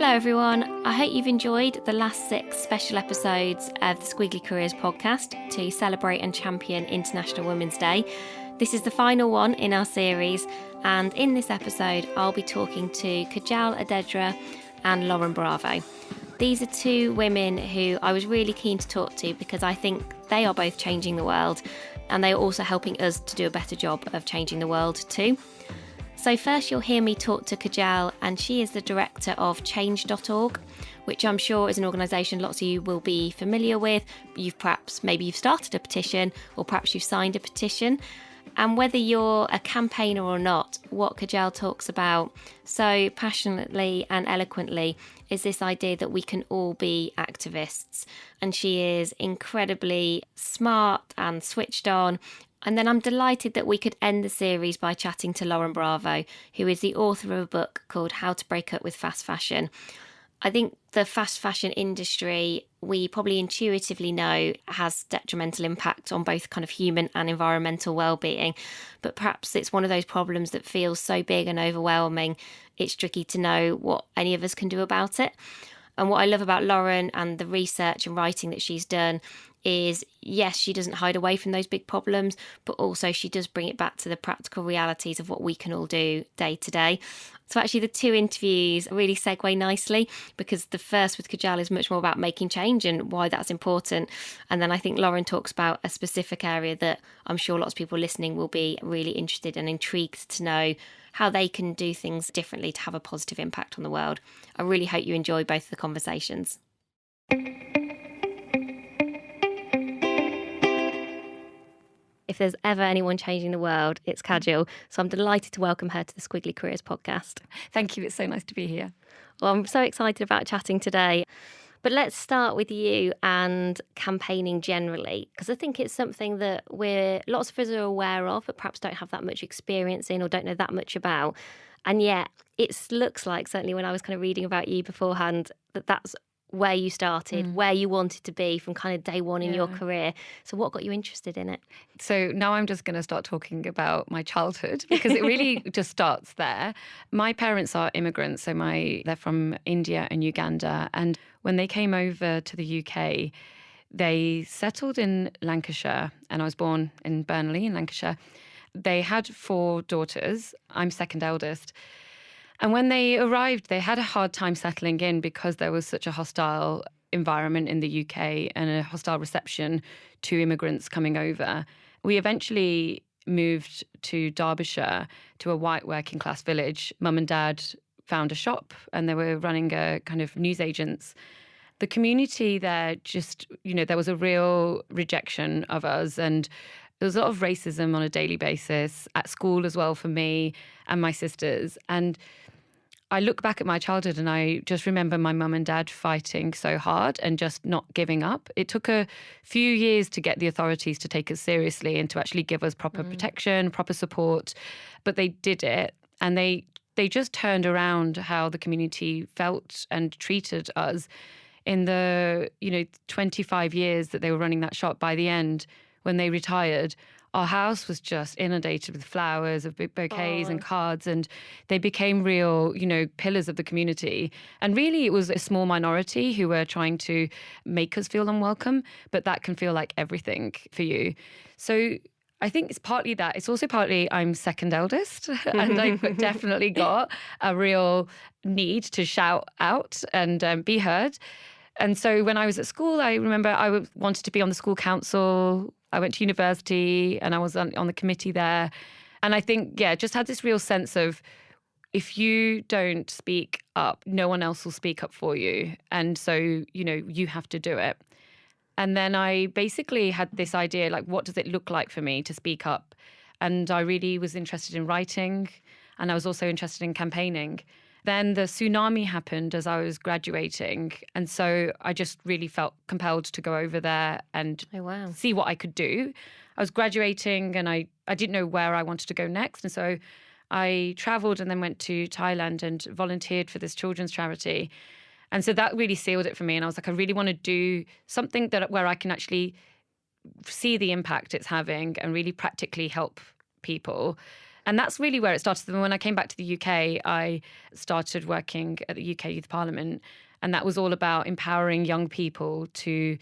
Hello everyone, I hope you've enjoyed the last 6 special episodes of the Squiggly Careers podcast to celebrate and champion International Women's Day. This is the final one in our series, and in this episode I'll be talking to Kajal Odedre and Lauren Bravo. These are 2 women who I was really keen to talk to because I think they are both changing the world, and they are also helping us to do a better job of changing the world too. So first you'll hear me talk to Kajal, and she is the director of change.org, which I'm sure is an organisation lots of you will be familiar with. Maybe you've started a petition, or perhaps you've signed a petition. And whether you're a campaigner or not, what Kajal talks about so passionately and eloquently is this idea that we can all be activists. And she is incredibly smart and switched on. And then I'm delighted that we could end the series by chatting to Lauren Bravo, who is the author of a book called How to Break Up with Fast Fashion. I think the fast fashion industry, we probably intuitively know, has detrimental impact on both kind of human and environmental well-being. But perhaps it's one of those problems that feels so big and overwhelming, it's tricky to know what any of us can do about it. And what I love about Lauren and the research and writing that she's done is, yes, she doesn't hide away from those big problems, but also she does bring it back to the practical realities of what we can all do day to day. So actually the 2 interviews really segue nicely, because the first with Kajal is much more about making change and why that's important. And then I think Lauren talks about a specific area that I'm sure lots of people listening will be really interested and intrigued to know how they can do things differently to have a positive impact on the world. I really hope you enjoy both of the conversations. If there's ever anyone changing the world, it's Kajal. So I'm delighted to welcome her to the Squiggly Careers podcast. Thank you. It's so nice to be here. Well, I'm so excited about chatting today. But let's start with you and campaigning generally, because I think it's something that lots of us are aware of, but perhaps don't have that much experience in or don't know that much about. And yet it looks like, certainly when I was kind of reading about you beforehand, that's where you started, where you wanted to be from kind of day one in your career. So what got you interested in it? So now I'm just going to start talking about my childhood, because it really just starts there. My parents are immigrants, so they're from India and Uganda. And when they came over to the UK, they settled in Lancashire, and I was born in Burnley in Lancashire. They had 4 daughters. I'm second eldest. And when they arrived, they had a hard time settling in because there was such a hostile environment in the UK and a hostile reception to immigrants coming over. We eventually moved to Derbyshire, to a white working class village. Mum and Dad found a shop and they were running a kind of newsagents. The community there there was a real rejection of us, and there was a lot of racism on a daily basis at school as well for me and my sisters. And I look back at my childhood and I just remember my mum and dad fighting so hard and just not giving up. It took a few years to get the authorities to take us seriously and to actually give us proper protection, proper support. But they did it, and they just turned around how the community felt and treated us in the 25 years that they were running that shop. By the end, when they retired, our house was just inundated with flowers, of bouquets and cards, and they became real, pillars of the community. And really, it was a small minority who were trying to make us feel unwelcome, but that can feel like everything for you. So I think it's partly that. It's also partly I'm second eldest, and I've definitely got a real need to shout out and be heard. And so when I was at school, I remember I wanted to be on the school council. I went to university and I was on the committee there. And I think, just had this real sense of, if you don't speak up, no one else will speak up for you. And so, you have to do it. And then I basically had this idea, like, what does it look like for me to speak up? And I really was interested in writing, and I was also interested in campaigning. Then the tsunami happened as I was graduating. And so I just really felt compelled to go over there and see what I could do. I was graduating and I didn't know where I wanted to go next. And so I traveled and then went to Thailand and volunteered for this children's charity. And so that really sealed it for me. And I was like, I really want to do something where I can actually see the impact it's having and really practically help people. And that's really where it started. And when I came back to the UK, I started working at the UK Youth Parliament. And that was all about empowering young people to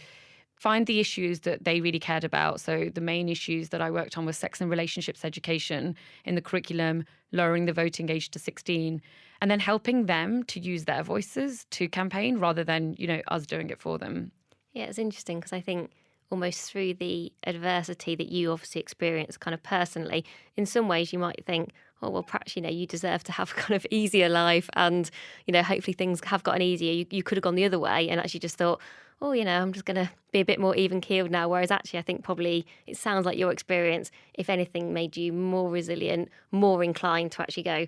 find the issues that they really cared about. So the main issues that I worked on was sex and relationships education in the curriculum, lowering the voting age to 16, and then helping them to use their voices to campaign rather than, us doing it for them. Yeah, it's interesting because I think almost through the adversity that you obviously experienced kind of personally, in some ways you might think, oh, well, perhaps, you deserve to have kind of easier life and, hopefully things have gotten easier. You could have gone the other way and actually just thought, oh, I'm just going to be a bit more even-keeled now. Whereas actually I think probably it sounds like your experience, if anything, made you more resilient, more inclined to actually go,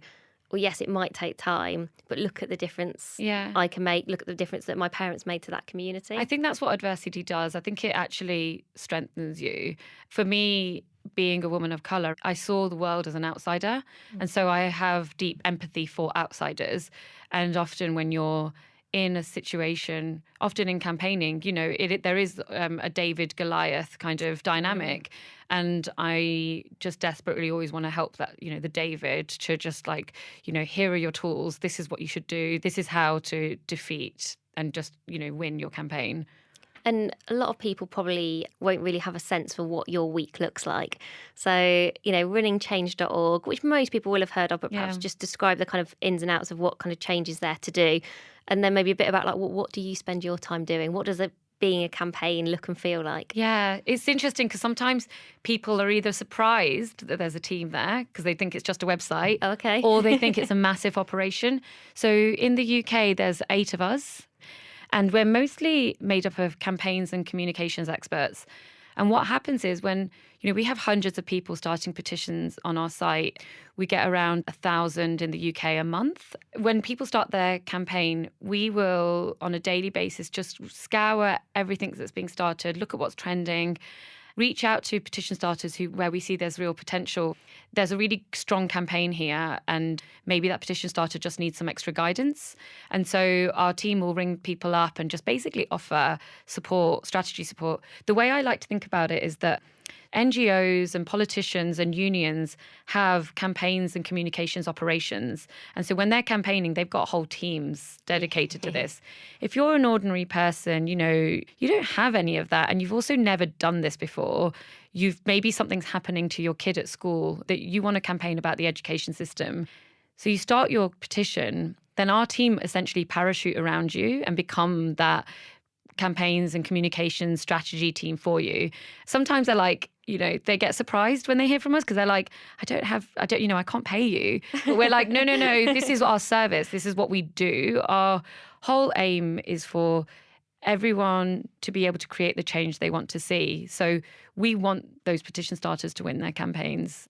well, yes, it might take time, but look at the difference I can make. Look at the difference that my parents made to that community. I think that's what adversity does. I think it actually strengthens you. For me, being a woman of colour, I saw the world as an outsider. And so I have deep empathy for outsiders. And often when you're in a situation, often in campaigning, there is a David Goliath kind of dynamic. And I just desperately always want to help that, the David to just here are your tools. This is what you should do. This is how to defeat and just, win your campaign. And a lot of people probably won't really have a sense for what your week looks like. So, running change.org, which most people will have heard of, but perhaps just describe the kind of ins and outs of what kind of change is there to do. And then maybe a bit about what do you spend your time doing? What does being a campaign look and feel like? Yeah, it's interesting because sometimes people are either surprised that there's a team there because they think it's just a website. Okay. Or they think it's a massive operation. So in the UK, there's 8 of us. And we're mostly made up of campaigns and communications experts. And what happens is when, we have hundreds of people starting petitions on our site, we get around 1,000 in the UK a month. When people start their campaign, we will, on a daily basis, just scour everything that's being started, look at what's trending, reach out to petition starters where we see there's real potential. There's a really strong campaign here and maybe that petition starter just needs some extra guidance. And so our team will ring people up and just basically offer support, strategy support. The way I like to think about it is that NGOs and politicians and unions have campaigns and communications operations. And so when they're campaigning, they've got whole teams dedicated to this. If you're an ordinary person, you don't have any of that. And you've also never done this before. Maybe something's happening to your kid at school that you want to campaign about the education system. So you start your petition, then our team essentially parachute around you and become that campaigns and communications strategy team for you. Sometimes they're like, they get surprised when they hear from us because they're like, I can't pay you. But we're like, no, this is our service. This is what we do. Our whole aim is for everyone to be able to create the change they want to see. So we want those petition starters to win their campaigns.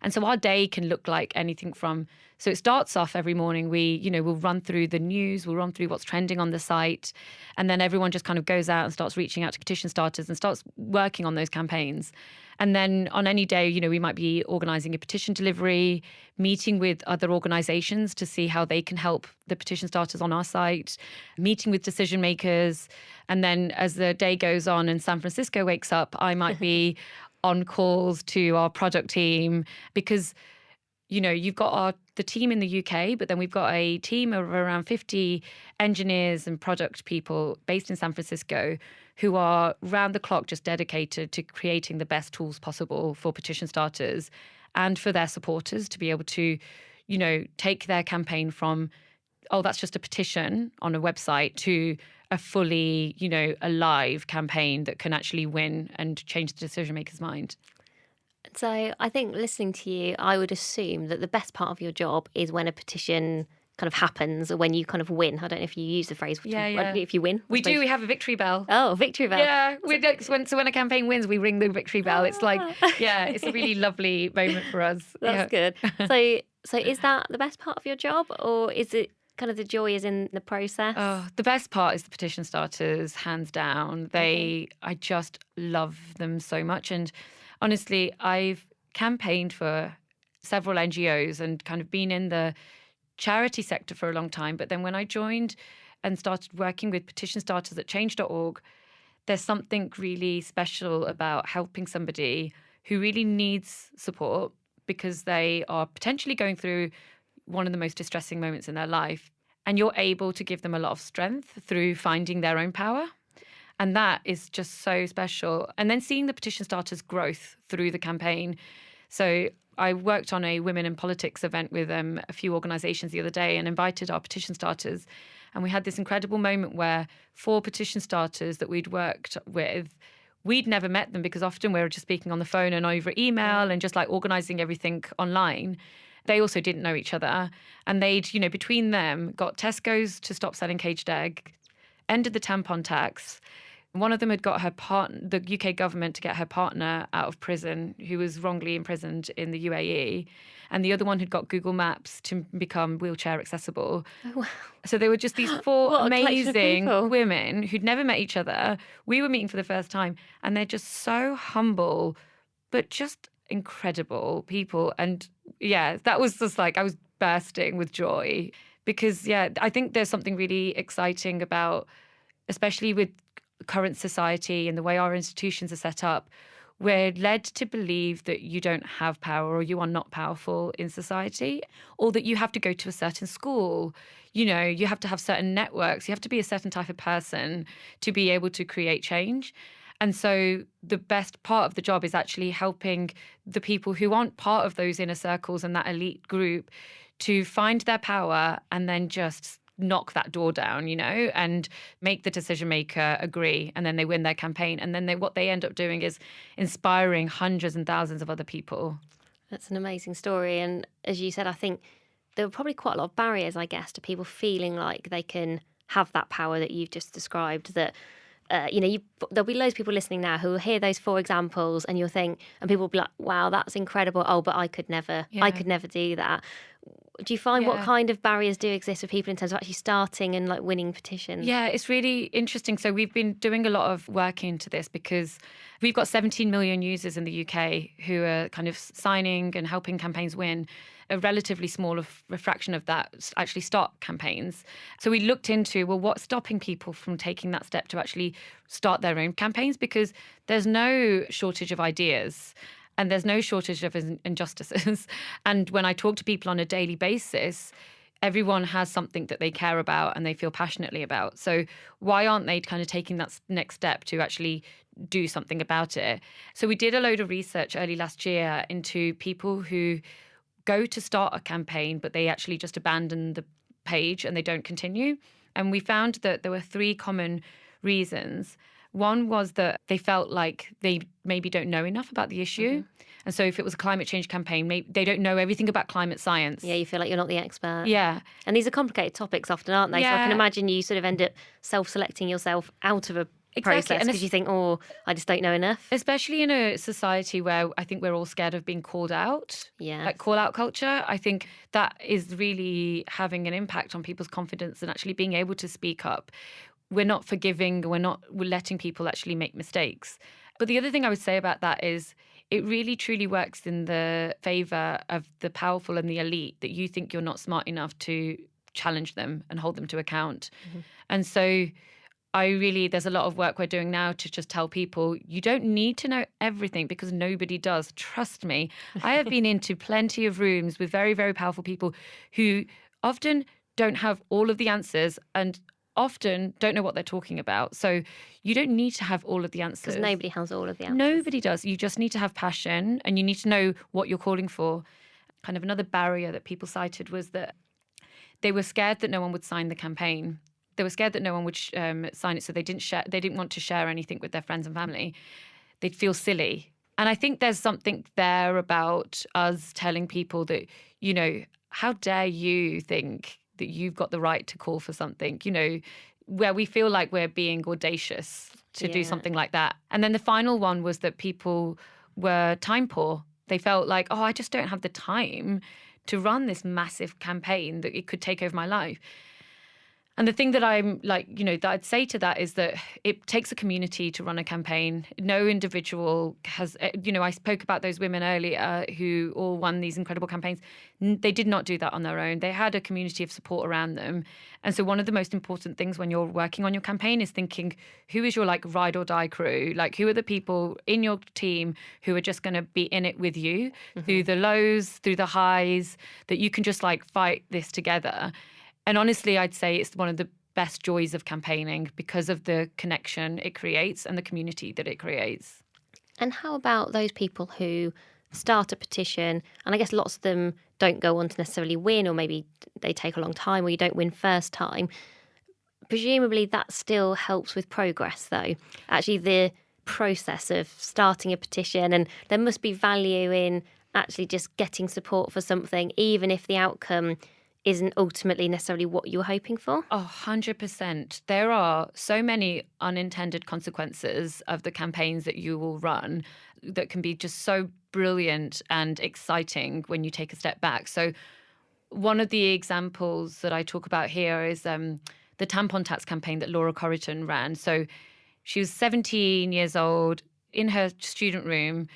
And so our day can look like anything from, so it starts off every morning, we'll run through the news, we'll run through what's trending on the site, and then everyone just kind of goes out and starts reaching out to petition starters and starts working on those campaigns. And then on any day, we might be organising a petition delivery, meeting with other organisations to see how they can help the petition starters on our site, meeting with decision makers. And then as the day goes on and San Francisco wakes up, I might be on calls to our product team because, you've got the team in the UK, but then we've got a team of around 50 engineers and product people based in San Francisco who are round the clock just dedicated to creating the best tools possible for petition starters and for their supporters to be able to, take their campaign from, oh, that's just a petition on a website to a fully, alive campaign that can actually win and change the decision maker's mind. So I think listening to you, I would assume that the best part of your job is when a petition kind of happens or when you kind of win. I don't know if you use the phrase. If you win. We do. We have a victory bell. Oh, victory bell. Yeah. When a campaign wins, we ring the victory bell. It's like, it's a really lovely moment for us. That's good. So is that the best part of your job or is it kind of the joy is in the process? Oh, the best part is the petition starters, hands down. I just love them so much. And honestly, I've campaigned for several NGOs and kind of been in the charity sector for a long time. But then when I joined and started working with petition starters at change.org, there's something really special about helping somebody who really needs support because they are potentially going through one of the most distressing moments in their life. And you're able to give them a lot of strength through finding their own power. And that is just so special. And then seeing the petition starters' growth through the campaign. So I worked on a Women in Politics event with a few organisations the other day and invited our petition starters. And we had this incredible moment where 4 petition starters that we'd worked with, we'd never met them because often we were just speaking on the phone and over email and just like organising everything online. They also didn't know each other. And they'd, between them, got Tesco's to stop selling caged egg, ended the tampon tax. One of them had got the UK government to get her partner out of prison, who was wrongly imprisoned in the UAE. And the other one had got Google Maps to become wheelchair accessible. Oh, wow. So there were just these 4 amazing women who'd never met each other. We were meeting for the first time. And they're just so humble, but just incredible people. And yeah, that was just like, I was bursting with joy because, I think there's something really exciting about, especially with current society and the way our institutions are set up, we're led to believe that you don't have power or you are not powerful in society, or that you have to go to a certain school. You have to have certain networks. You have to be a certain type of person to be able to create change. And so the best part of the job is actually helping the people who aren't part of those inner circles and that elite group to find their power and then just knock that door down, and make the decision maker agree. And then they win their campaign. And then what they end up doing is inspiring hundreds and thousands of other people. That's an amazing story. And as you said, I think there were probably quite a lot of barriers, I guess, to people feeling like they can have that power that you've just described, that there'll be loads of people listening now who will hear those 4 examples and and people will be like, wow, that's incredible. Oh, but I could never do that. Do you find what kind of barriers do exist for people in terms of actually starting and like winning petitions? Yeah, it's really interesting. So we've been doing a lot of work into this because we've got 17 million users in the UK who are kind of signing and helping campaigns win. A relatively small fraction of that actually start campaigns. So we looked into, what's stopping people from taking that step to actually start their own campaigns? Because there's no shortage of ideas. And there's no shortage of injustices. And when I talk to people on a daily basis, everyone has something that they care about and they feel passionately about. So why aren't they kind of taking that next step to actually do something about it? So we did a load of research early last year into people who go to start a campaign, but they actually just abandon the page and they don't continue. And we found that there were 3 common reasons. One was that they felt like they maybe don't know enough about the issue. Mm-hmm. And so if it was a climate change campaign, maybe they don't know everything about climate science. Yeah, you feel like you're not the expert. Yeah. And these are complicated topics often, aren't they? Yeah. So I can imagine you sort of end up self-selecting yourself out of a process because you think, I just don't know enough. Especially in a society where I think we're all scared of being called out. Yeah. Like call-out culture. I think that is really having an impact on people's confidence and actually being able to speak up. We're not forgiving, we're letting people actually make mistakes. But the other thing I would say about that is it really truly works in the favour of the powerful and the elite, that you think you're not smart enough to challenge them and hold them to account. Mm-hmm. And so there's a lot of work we're doing now to just tell people you don't need to know everything, because nobody does. Trust me. I have been into plenty of rooms with very, very powerful people who often don't have all of the answers and often don't know what they're talking about. So you don't need to have all of the answers. Because nobody has all of the answers. Nobody does. You just need to have passion and you need to know what you're calling for. Kind of another barrier that people cited was that they were scared that no one would sign the campaign. They were scared that no one would sign it, so they didn't want to share anything with their friends and family. They'd feel silly. And I think there's something there about us telling people that, how dare you think that you've got the right to call for something, where we feel like we're being audacious to do something like that. And then the final one was that people were time poor. They felt like, I just don't have the time to run this massive campaign that it could take over my life. And the thing that I'm like, that I'd say to that is that it takes a community to run a campaign. No individual has, I spoke about those women earlier who all won these incredible campaigns. They did not do that on their own. They had a community of support around them. And so one of the most important things when you're working on your campaign is thinking, who is your like ride or die crew? Like, who are the people in your team who are just going to be in it with you through the lows, through the highs, that you can just like fight this together. And honestly, I'd say it's one of the best joys of campaigning because of the connection it creates and the community that it creates. And how about those people who start a petition, and I guess lots of them don't go on to necessarily win, or maybe they take a long time, or you don't win first time. Presumably that still helps with progress, though. Actually, the process of starting a petition, and there must be value in actually just getting support for something, even if the outcome isn't ultimately necessarily what you were hoping for? 100%. There are so many unintended consequences of the campaigns that you will run that can be just so brilliant and exciting when you take a step back. So one of the examples that I talk about here is the tampon tax campaign that Laura Corrigan ran. So she was 17 years old in her student room,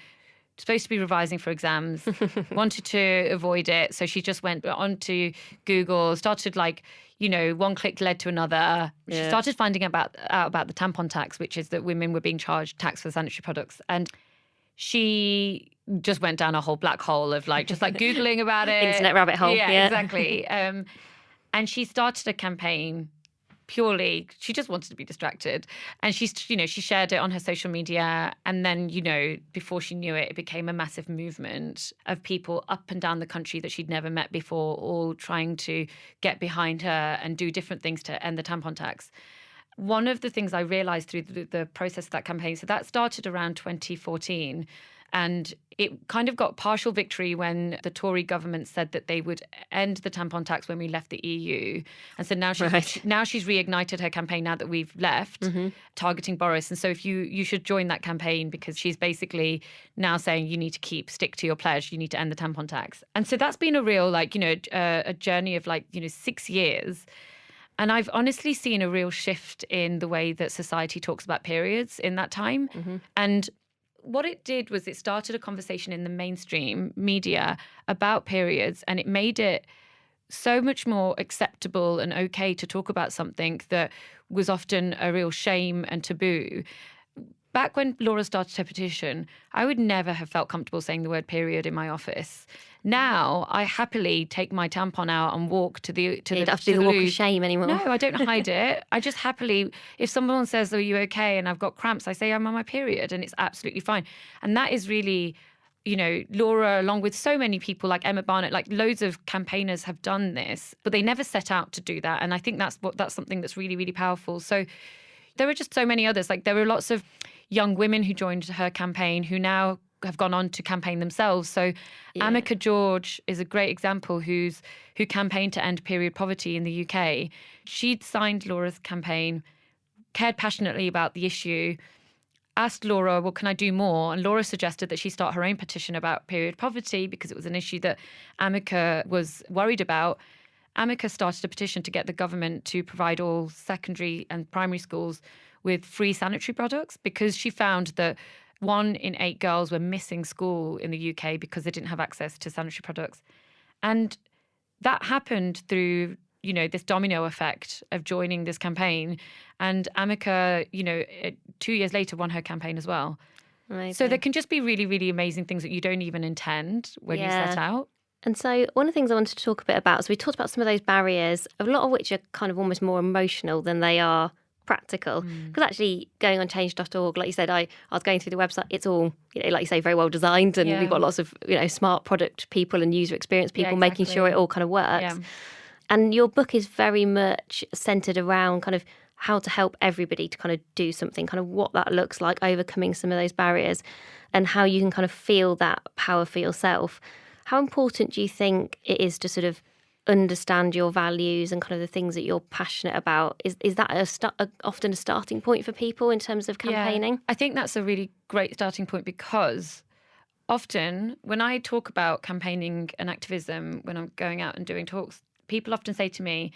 supposed to be revising for exams, wanted to avoid it. So she just went onto Google, started one click led to another. Yeah. She started finding out about the tampon tax, which is that women were being charged tax for sanitary products. And she just went down a whole black hole of just Googling about it. Internet rabbit hole. Yeah. Exactly. And she started a campaign purely, she just wanted to be distracted. And she shared it on her social media. And then, before she knew it, it became a massive movement of people up and down the country that she'd never met before, all trying to get behind her and do different things to end the tampon tax. One of the things I realized through the process of that campaign, so that started around 2014. And it kind of got partial victory when the Tory government said that they would end the tampon tax when we left the EU. And so now she's reignited her campaign now that we've left, targeting Boris. And so if you should join that campaign, because she's basically now saying you need to stick to your pledge. You need to end the tampon tax. And so that's been a real a journey of 6 years. And I've honestly seen a real shift in the way that society talks about periods in that time. And what it did was it started a conversation in the mainstream media about periods, and it made it so much more acceptable and okay to talk about something that was often a real shame and taboo. Back when Laura started her petition, I would never have felt comfortable saying the word period in my office. Now, I happily take my tampon out and walk to the You don't have to do the walk of shame anymore. No, I don't hide it. I just happily, if someone says, "Are you okay?" and I've got cramps, I say I'm on my period, and it's absolutely fine. And that is really, Laura, along with so many people like Emma Barnett, loads of campaigners have done this, but they never set out to do that. And I think that's something that's really, really powerful. So there are just so many others. There were lots of young women who joined her campaign who now have gone on to campaign themselves. So Amica George is a great example who campaigned to end period poverty in the UK. She'd signed Laura's campaign, cared passionately about the issue, asked Laura, well, can I do more? And Laura suggested that she start her own petition about period poverty because it was an issue that Amica was worried about. Amica started a petition to get the government to provide all secondary and primary schools with free sanitary products, because she found that 1 in 8 girls were missing school in the UK because they didn't have access to sanitary products. And that happened through, this domino effect of joining this campaign. And Amica, 2 years later, won her campaign as well. Amazing. So there can just be really, really amazing things that you don't even intend when you set out. And so one of the things I wanted to talk a bit about, so we talked about some of those barriers, a lot of which are kind of almost more emotional than they are practical. Because actually going on change.org, like you said, I was going through the website, it's all, like you say, very well designed, and we've got lots of, smart product people and user experience people making sure it all kind of works. Yeah. And your book is very much centred around kind of how to help everybody to kind of do something, kind of what that looks like, overcoming some of those barriers, and how you can kind of feel that power for yourself. How important do you think it is to sort of understand your values and kind of the things that you're passionate about? Is that often a starting point for people in terms of campaigning? Yeah, I think that's a really great starting point, because often when I talk about campaigning and activism, when I'm going out and doing talks, people often say to me,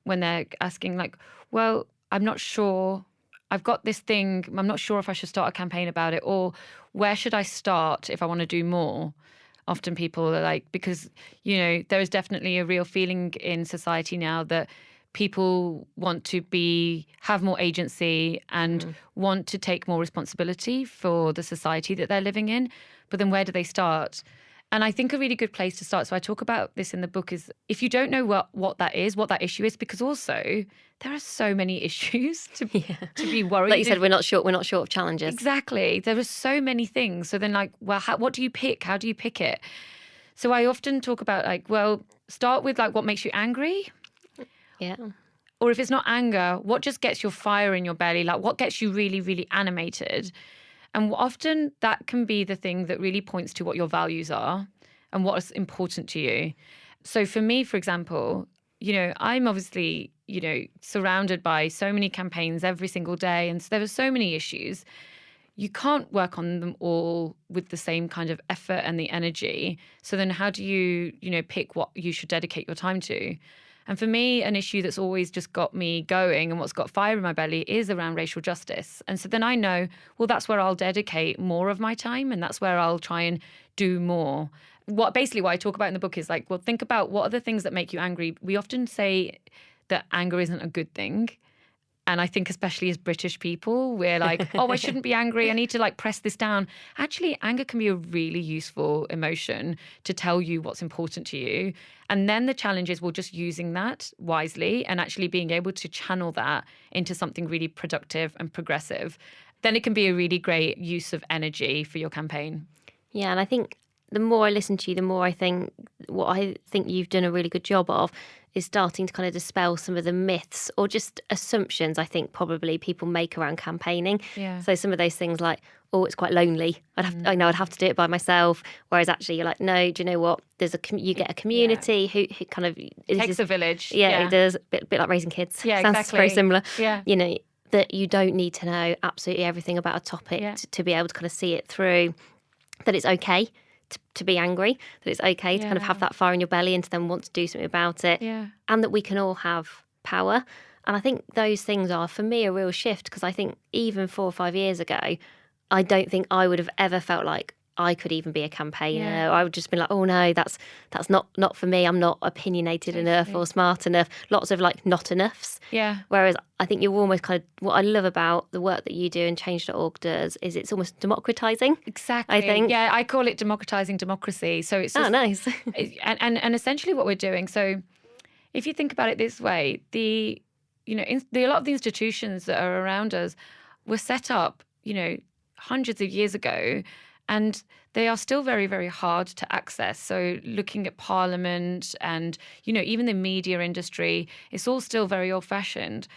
when they're asking like, well, I'm not sure, I've got this thing, I'm not sure if I should start a campaign about it, or where should I start if I want to do more? Often people are like, because, there is definitely a real feeling in society now that people want to have more agency and want to take more responsibility for the society that they're living in. But then where do they start? And I think a really good place to start, so I talk about this in the book, is if you don't know what that is, what that issue is, because also there are so many issues to be worried. Like you said, we're not short of challenges. Exactly. There are so many things. So then like, well, what do you pick? How do you pick it? So I often talk about like, well, start with like what makes you angry. Yeah. Or if it's not anger, what just gets your fire in your belly? Like what gets you really, really animated? And often that can be the thing that really points to what your values are and what is important to you. So for me, for example, I'm obviously, surrounded by so many campaigns every single day. And so there are so many issues. You can't work on them all with the same kind of effort and the energy. So then how do you, pick what you should dedicate your time to? And for me, an issue that's always just got me going and what's got fire in my belly is around racial justice. And so then I know, well, that's where I'll dedicate more of my time and that's where I'll try and do more. What I talk about in the book is like, well, think about what are the things that make you angry. We often say that anger isn't a good thing. And I think especially as British people, we're like, oh, I shouldn't be angry. I need to like press this down. Actually, anger can be a really useful emotion to tell you what's important to you. And then the challenge is, well, just using that wisely and actually being able to channel that into something really productive and progressive. Then it can be a really great use of energy for your campaign. Yeah, and I think the more I listen to you, the more I think what I think you've done a really good job of is starting to kind of dispel some of the myths or just assumptions I think probably people make around campaigning. Yeah. So some of those things like, oh, it's quite lonely. I'd have to do it by myself. Whereas actually you're like, no, do you know what? You get a community who kind of takes a village. Yeah, it does. A bit like raising kids. Yeah, Sounds exactly. very similar. Yeah. That you don't need to know absolutely everything about a topic to be able to kind of see it through. That it's okay to be angry, that it's okay to kind of have that fire in your belly and to then want to do something about it, and that we can all have power. And I think those things are, for me, a real shift, because I think even 4 or 5 years ago, I don't think I would have ever felt like I could even be a campaigner. Yeah. I would just be like, oh no, that's not for me. I'm not opinionated enough or smart enough. Lots of like not enoughs. Yeah. Whereas I think you're almost kind of, what I love about the work that you do and Change.org does is it's almost democratising. Exactly. I think. Yeah, I call it democratising democracy. So it's just, nice. and essentially what we're doing. So if you think about it this way, a lot of the institutions that are around us were set up, hundreds of years ago. And they are still very, very hard to access. So looking at Parliament and, even the media industry, it's all still very old-fashioned.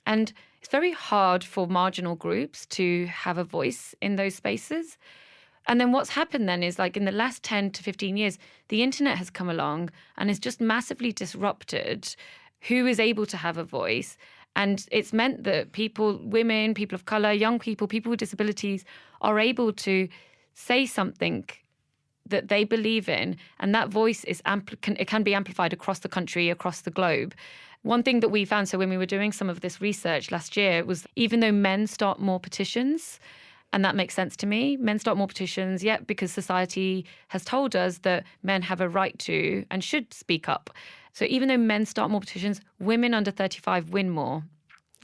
And it's very hard for marginal groups to have a voice in those spaces. And then what's happened then is like in the last 10 to 15 years, the internet has come along and has just massively disrupted who is able to have a voice. And it's meant that women, people of colour, young people with disabilities are able to say something that they believe in, and that voice can be amplified across the country, across the globe. One thing that we found, so when we were doing some of this research last year, was even though men start more petitions, and that makes sense to me, men start more petitions, because society has told us that men have a right to and should speak up. So even though men start more petitions, women under 35 win more.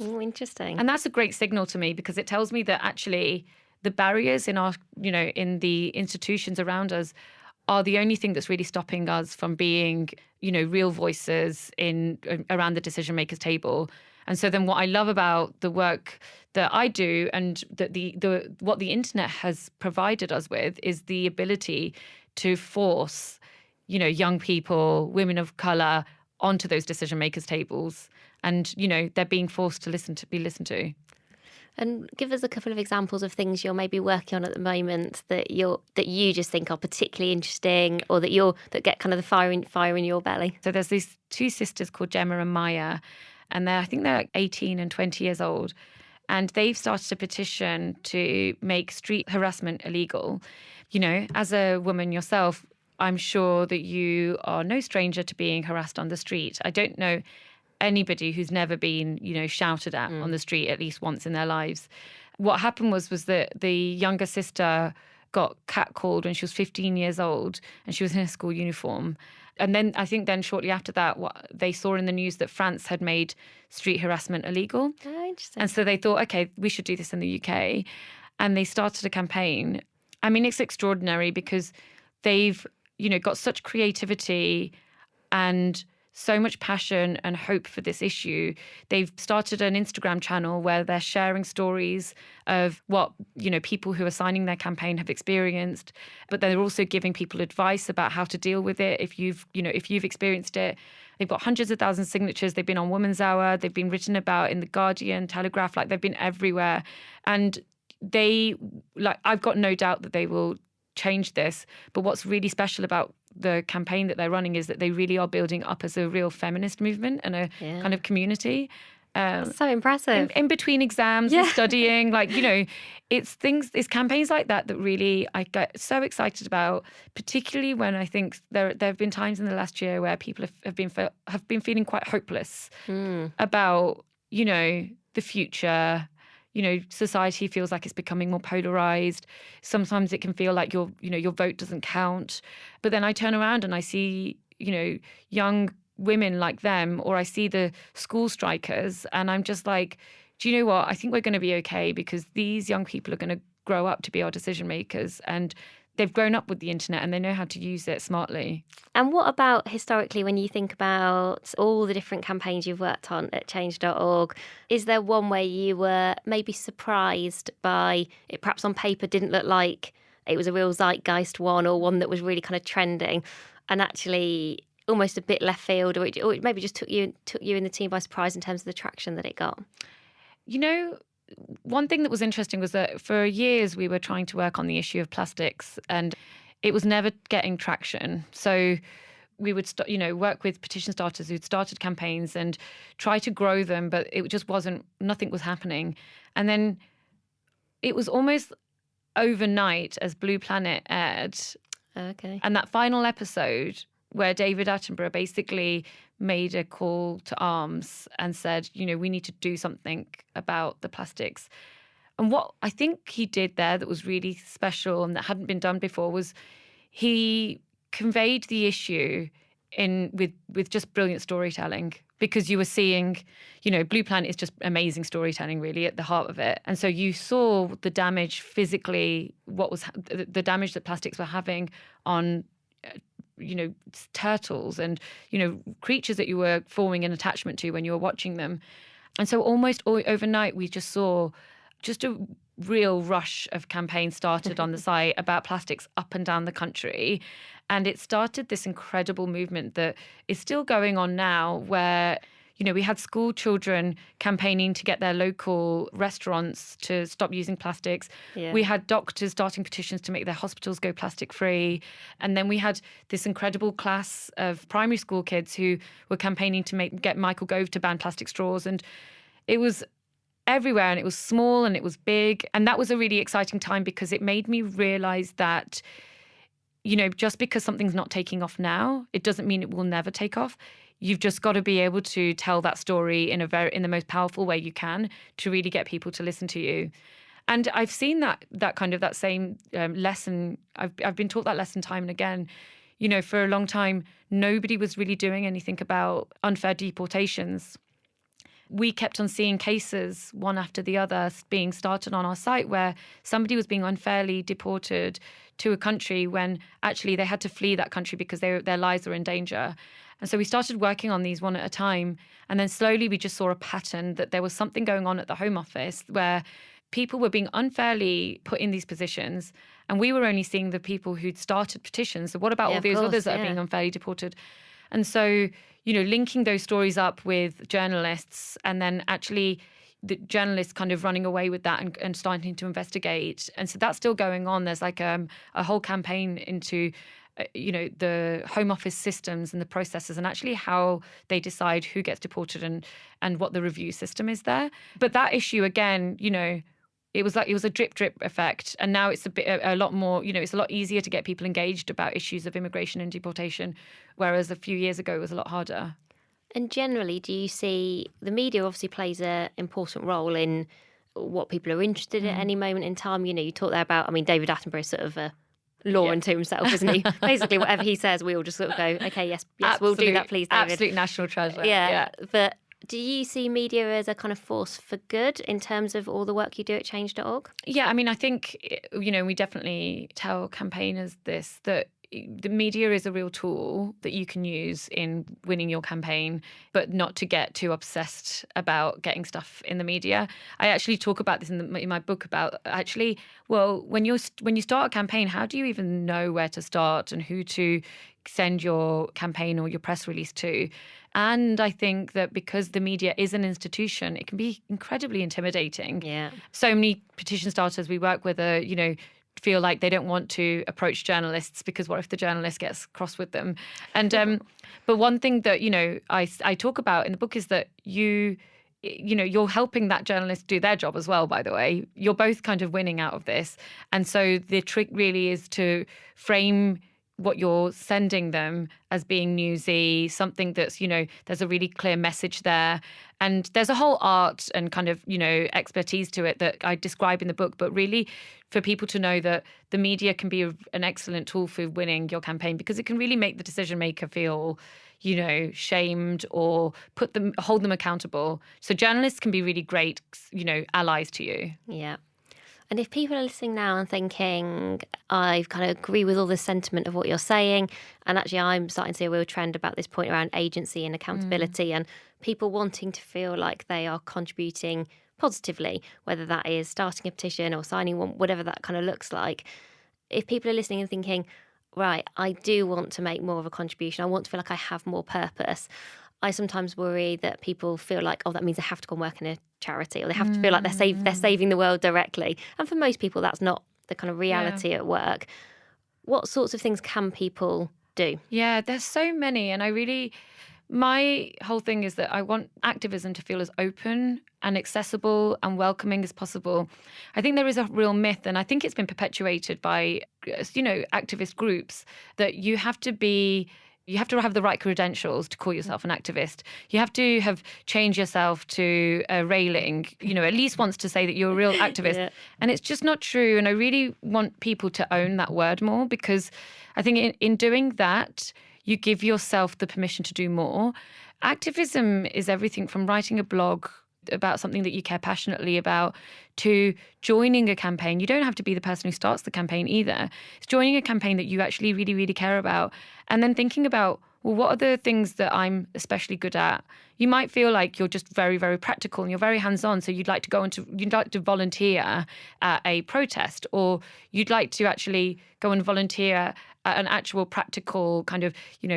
Oh, interesting. And that's a great signal to me, because it tells me that actually the barriers in our, in the institutions around us are the only thing that's really stopping us from being, real voices around the decision makers table. And so then what I love about the work that I do and that what the internet has provided us with is the ability to force, young people, women of color onto those decision makers tables. And, they're being forced to be listened to. And give us a couple of examples of things you're maybe working on at the moment that you just think are particularly interesting, or that get kind of the fire in your belly. So there's these 2 sisters called Gemma and Maya, and I think they're 18 and 20 years old, and they've started a petition to make street harassment illegal. As a woman yourself, I'm sure that you are no stranger to being harassed on the street. I don't know anybody who's never been, shouted at on the street at least once in their lives. What happened was that the younger sister got catcalled when she was 15 years old and she was in a school uniform. And then I think shortly after that, what they saw in the news that France had made street harassment illegal. Oh, interesting. And so they thought, okay, we should do this in the UK. And they started a campaign. I mean, it's extraordinary because they've, got such creativity and so much passion and hope for this issue. They've started an Instagram channel where they're sharing stories of what, people who are signing their campaign have experienced, but they're also giving people advice about how to deal with it if you've experienced it. They've got hundreds of thousands of signatures. They've been on Women's Hour. They've been written about in The Guardian, Telegraph, they've been everywhere. And I've got no doubt that they will change this. But what's really special about the campaign that they're running is that they really are building up as a real feminist movement and a kind of community. That's so impressive. In between exams and studying, it's campaigns like that really I get so excited about, particularly when I think there have been times in the last year where people have been feeling quite hopeless about, the future. Society feels like it's becoming more polarized. Sometimes it can feel like your vote doesn't count. But then I turn around and I see, young women like them, or I see the school strikers, and I'm just like, do you know what? I think we're going to be okay because these young people are going to grow up to be our decision makers, and they've grown up with the internet and they know how to use it smartly. And what about historically, when you think about all the different campaigns you've worked on at change.org, is there one where you were maybe surprised by it, perhaps on paper didn't look like it was a real zeitgeist one, or one that was really kind of trending and actually almost a bit left field, or it maybe just took you and the team by surprise in terms of the traction that it got? One thing that was interesting was that for years we were trying to work on the issue of plastics and it was never getting traction. So we would work with petition starters who'd started campaigns and try to grow them, but it just nothing was happening. And then it was almost overnight as Blue Planet aired. Okay. And that final episode where David Attenborough basically made a call to arms and said, we need to do something about the plastics. And what I think he did there that was really special and that hadn't been done before was he conveyed the issue with just brilliant storytelling, because you were seeing, Blue Planet is just amazing storytelling really at the heart of it. And so you saw the damage physically, the damage that plastics were having on turtles and, creatures that you were forming an attachment to when you were watching them. And so almost overnight, we just saw just a real rush of campaigns started on the site about plastics up and down the country. And it started this incredible movement that is still going on now where, we had school children campaigning to get their local restaurants to stop using plastics. Yeah. We had doctors starting petitions to make their hospitals go plastic free. And then we had this incredible class of primary school kids who were campaigning to get Michael Gove to ban plastic straws. And it was everywhere, and it was small and it was big. And that was a really exciting time because it made me realize that, just because something's not taking off now, it doesn't mean it will never take off. You've just got to be able to tell that story in the most powerful way you can to really get people to listen to you. And I've seen that same lesson. I've been taught that lesson time and again. For a long time, nobody was really doing anything about unfair deportations. We kept on seeing cases, one after the other, being started on our site where somebody was being unfairly deported to a country when actually they had to flee that country because their lives were in danger. And so we started working on these one at a time. And then slowly we just saw a pattern that there was something going on at the Home Office where people were being unfairly put in these positions. And we were only seeing the people who'd started petitions. So what about all these others that are being unfairly deported? And so, linking those stories up with journalists and then actually the journalists kind of running away with that and starting to investigate. And so that's still going on. There's like a whole campaign into the Home Office systems and the processes and actually how they decide who gets deported and what the review system is there. But that issue, again, it was a drip effect. And now it's a lot more, it's a lot easier to get people engaged about issues of immigration and deportation, whereas a few years ago it was a lot harder. And generally, do you see the media obviously plays an important role in what people are interested in at any moment in time? You know, you talk there about, I mean, David Attenborough is sort of a law unto himself, isn't he? Basically, whatever he says, we all just sort of go, okay, yes, we'll do that, please, David. Absolute national treasure. Yeah. But do you see media as a kind of force for good in terms of all the work you do at change.org? Yeah, I mean, I think, we definitely tell campaigners this, that the media is a real tool that you can use in winning your campaign, but not to get too obsessed about getting stuff in the media. I actually talk about this in my book about when you start a campaign, how do you even know where to start and who to send your campaign or your press release to? And I think that because the media is an institution, it can be incredibly intimidating. Yeah. So many petition starters we work with are, feel like they don't want to approach journalists because what if the journalist gets cross with them? And but one thing that I talk about in the book is that you're helping that journalist do their job as well. By the way, you're both kind of winning out of this, and so the trick really is to frame what you're sending them as being newsy, something that's, there's a really clear message there. And there's a whole art and kind of, expertise to it that I describe in the book. But really, for people to know that the media can be an excellent tool for winning your campaign, because it can really make the decision maker feel, shamed or hold them accountable. So journalists can be really great, allies to you. Yeah. And if people are listening now and thinking, I kind of agree with all the sentiment of what you're saying, and actually I'm starting to see a real trend about this point around agency and accountability and people wanting to feel like they are contributing positively, whether that is starting a petition or signing one, whatever that kind of looks like. If people are listening and thinking, right, I do want to make more of a contribution, I want to feel like I have more purpose, I sometimes worry that people feel like, that means they have to go and work in a charity, or they have to feel like they're saving the world directly. And for most people, that's not the kind of reality at work. What sorts of things can people do? Yeah, there's so many. And my whole thing is that I want activism to feel as open and accessible and welcoming as possible. I think there is a real myth, and I think it's been perpetuated by, activist groups, that you have to have the right credentials to call yourself an activist. You have to have changed yourself to a railing, at least once to say that you're a real activist. Yeah. And it's just not true. And I really want people to own that word more, because I think in doing that, you give yourself the permission to do more. Activism is everything from writing a blog about something that you care passionately about to joining a campaign. You don't have to be the person who starts the campaign either. It's joining a campaign that you actually really, really care about, and then thinking about, well, what are the things that I'm especially good at? You might feel like you're just very, very practical and you're very hands-on, so you'd like to volunteer at a protest, or you'd like to actually go and volunteer at an actual practical kind of,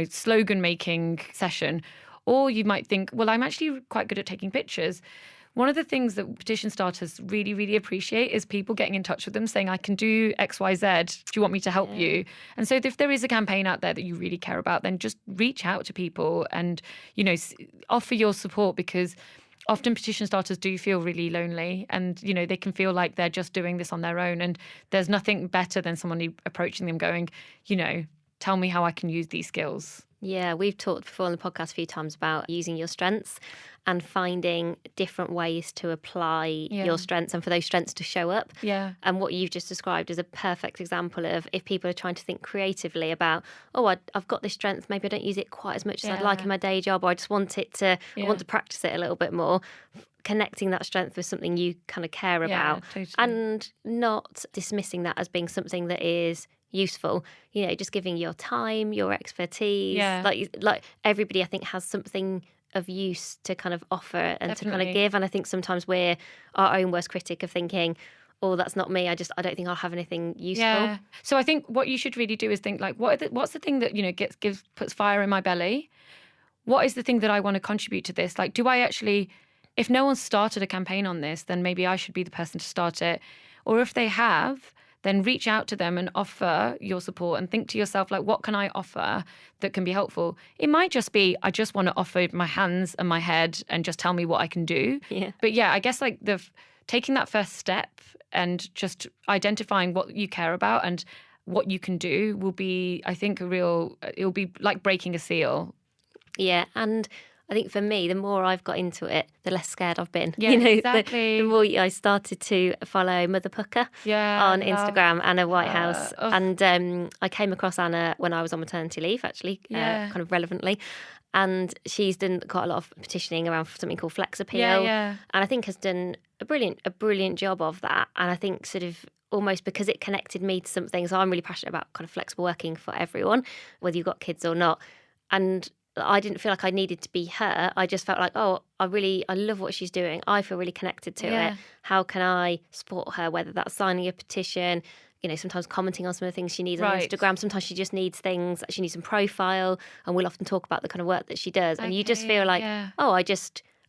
slogan making session. Or you might think, well, I'm actually quite good at taking pictures. One of the things that petition starters really, really appreciate is people getting in touch with them saying, I can do X, Y, Z. Do you want me to help you? And so if there is a campaign out there that you really care about, then just reach out to people and, offer your support, because often petition starters do feel really lonely, and, they can feel like they're just doing this on their own. And there's nothing better than someone approaching them going, tell me how I can use these skills. Yeah, we've talked before on the podcast a few times about using your strengths and finding different ways to apply your strengths and for those strengths to show up. Yeah. And what you've just described is a perfect example of if people are trying to think creatively about, I've got this strength, maybe I don't use it quite as much as I'd like in my day job, or I just want I want to practice it a little bit more. Connecting that strength with something you kind of care about, totally. And not dismissing that as being something that is useful, just giving your time, your expertise. Like everybody, I think, has something of use to kind of offer and to kind of give. And I think sometimes we're our own worst critic of thinking, that's not me. I don't think I'll have anything useful. Yeah. So I think what you should really do is think like, what's the thing that puts fire in my belly? What is the thing that I want to contribute to this? Like, do I actually? If no one's started a campaign on this, then maybe I should be the person to start it. Or if they have, then reach out to them and offer your support and think to yourself, like, what can I offer that can be helpful? It might just be, I just want to offer my hands and my head and just tell me what I can do. Yeah. But yeah, I guess like taking that first step and just identifying what you care about and what you can do will be, I think, it'll be like breaking a seal. Yeah. And I think for me, the more I've got into it, the less scared I've been. Yeah, exactly. The more I started to follow Mother Pucker on Instagram, Anna Whitehouse. And I came across Anna when I was on maternity leave, actually, kind of relevantly. And she's done quite a lot of petitioning around something called Flex Appeal. And I think has done a brilliant job of that. And I think sort of almost because it connected me to something. So I'm really passionate about kind of flexible working for everyone, whether you've got kids or not. And I didn't feel like I needed to be her. I just felt like, oh, I love what she's doing. I feel really connected to it. How can I support her, whether that's signing a petition, sometimes commenting on some of the things she needs on Instagram. Sometimes she just needs things, she needs some profile, and we'll often talk about the kind of work that she does. And you just feel like,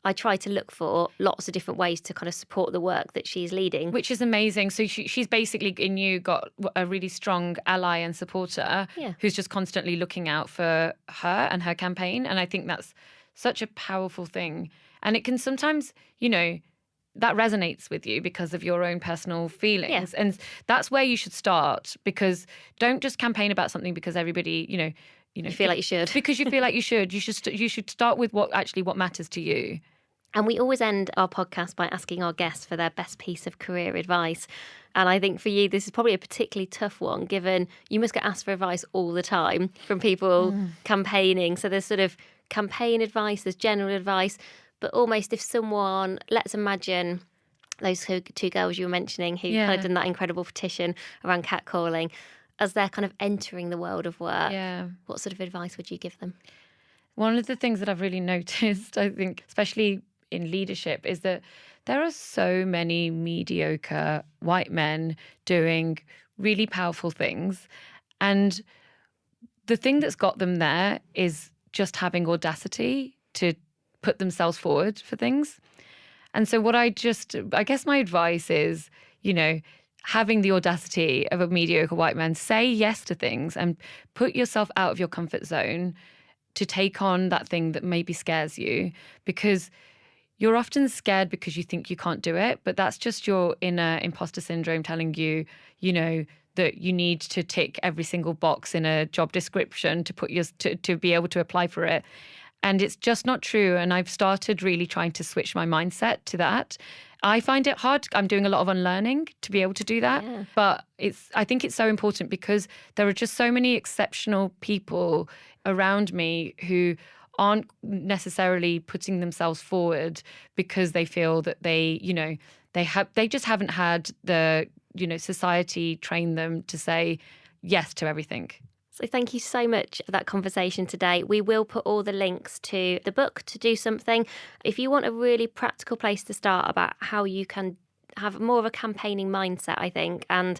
I try to look for lots of different ways to kind of support the work that she's leading. Which is amazing. So she's basically, in you, got a really strong ally and supporter who's just constantly looking out for her and her campaign. And I think that's such a powerful thing. And it can sometimes, that resonates with you because of your own personal feelings. Yeah. And that's where you should start, because don't just campaign about something because everybody, you feel like you should. Because you feel like you should. You should start with what matters to you. And we always end our podcast by asking our guests for their best piece of career advice. And I think for you, this is probably a particularly tough one, given you must get asked for advice all the time from people campaigning. So there's sort of campaign advice, there's general advice, but almost if someone, let's imagine those two girls you were mentioning who kind of done that incredible petition around catcalling, as they're kind of entering the world of work, what sort of advice would you give them? One of the things that I've really noticed, I think, especially in leadership, is that there are so many mediocre white men doing really powerful things. And the thing that's got them there is just having audacity to put themselves forward for things. And so I guess my advice is, having the audacity of a mediocre white man, say yes to things and put yourself out of your comfort zone to take on that thing that maybe scares you, because you're often scared because you think you can't do it, but that's just your inner imposter syndrome telling you, that you need to tick every single box in a job description to be able to apply for it. And it's just not true. And I've started really trying to switch my mindset to that. I find it hard. I'm doing a lot of unlearning to be able to do that. Yeah. But I think it's so important because there are just so many exceptional people around me who aren't necessarily putting themselves forward because they feel that they just haven't had the, society train them to say yes to everything. So thank you so much for that conversation today. We will put all the links to the book, To Do Something. If you want a really practical place to start about how you can have more of a campaigning mindset, I think, and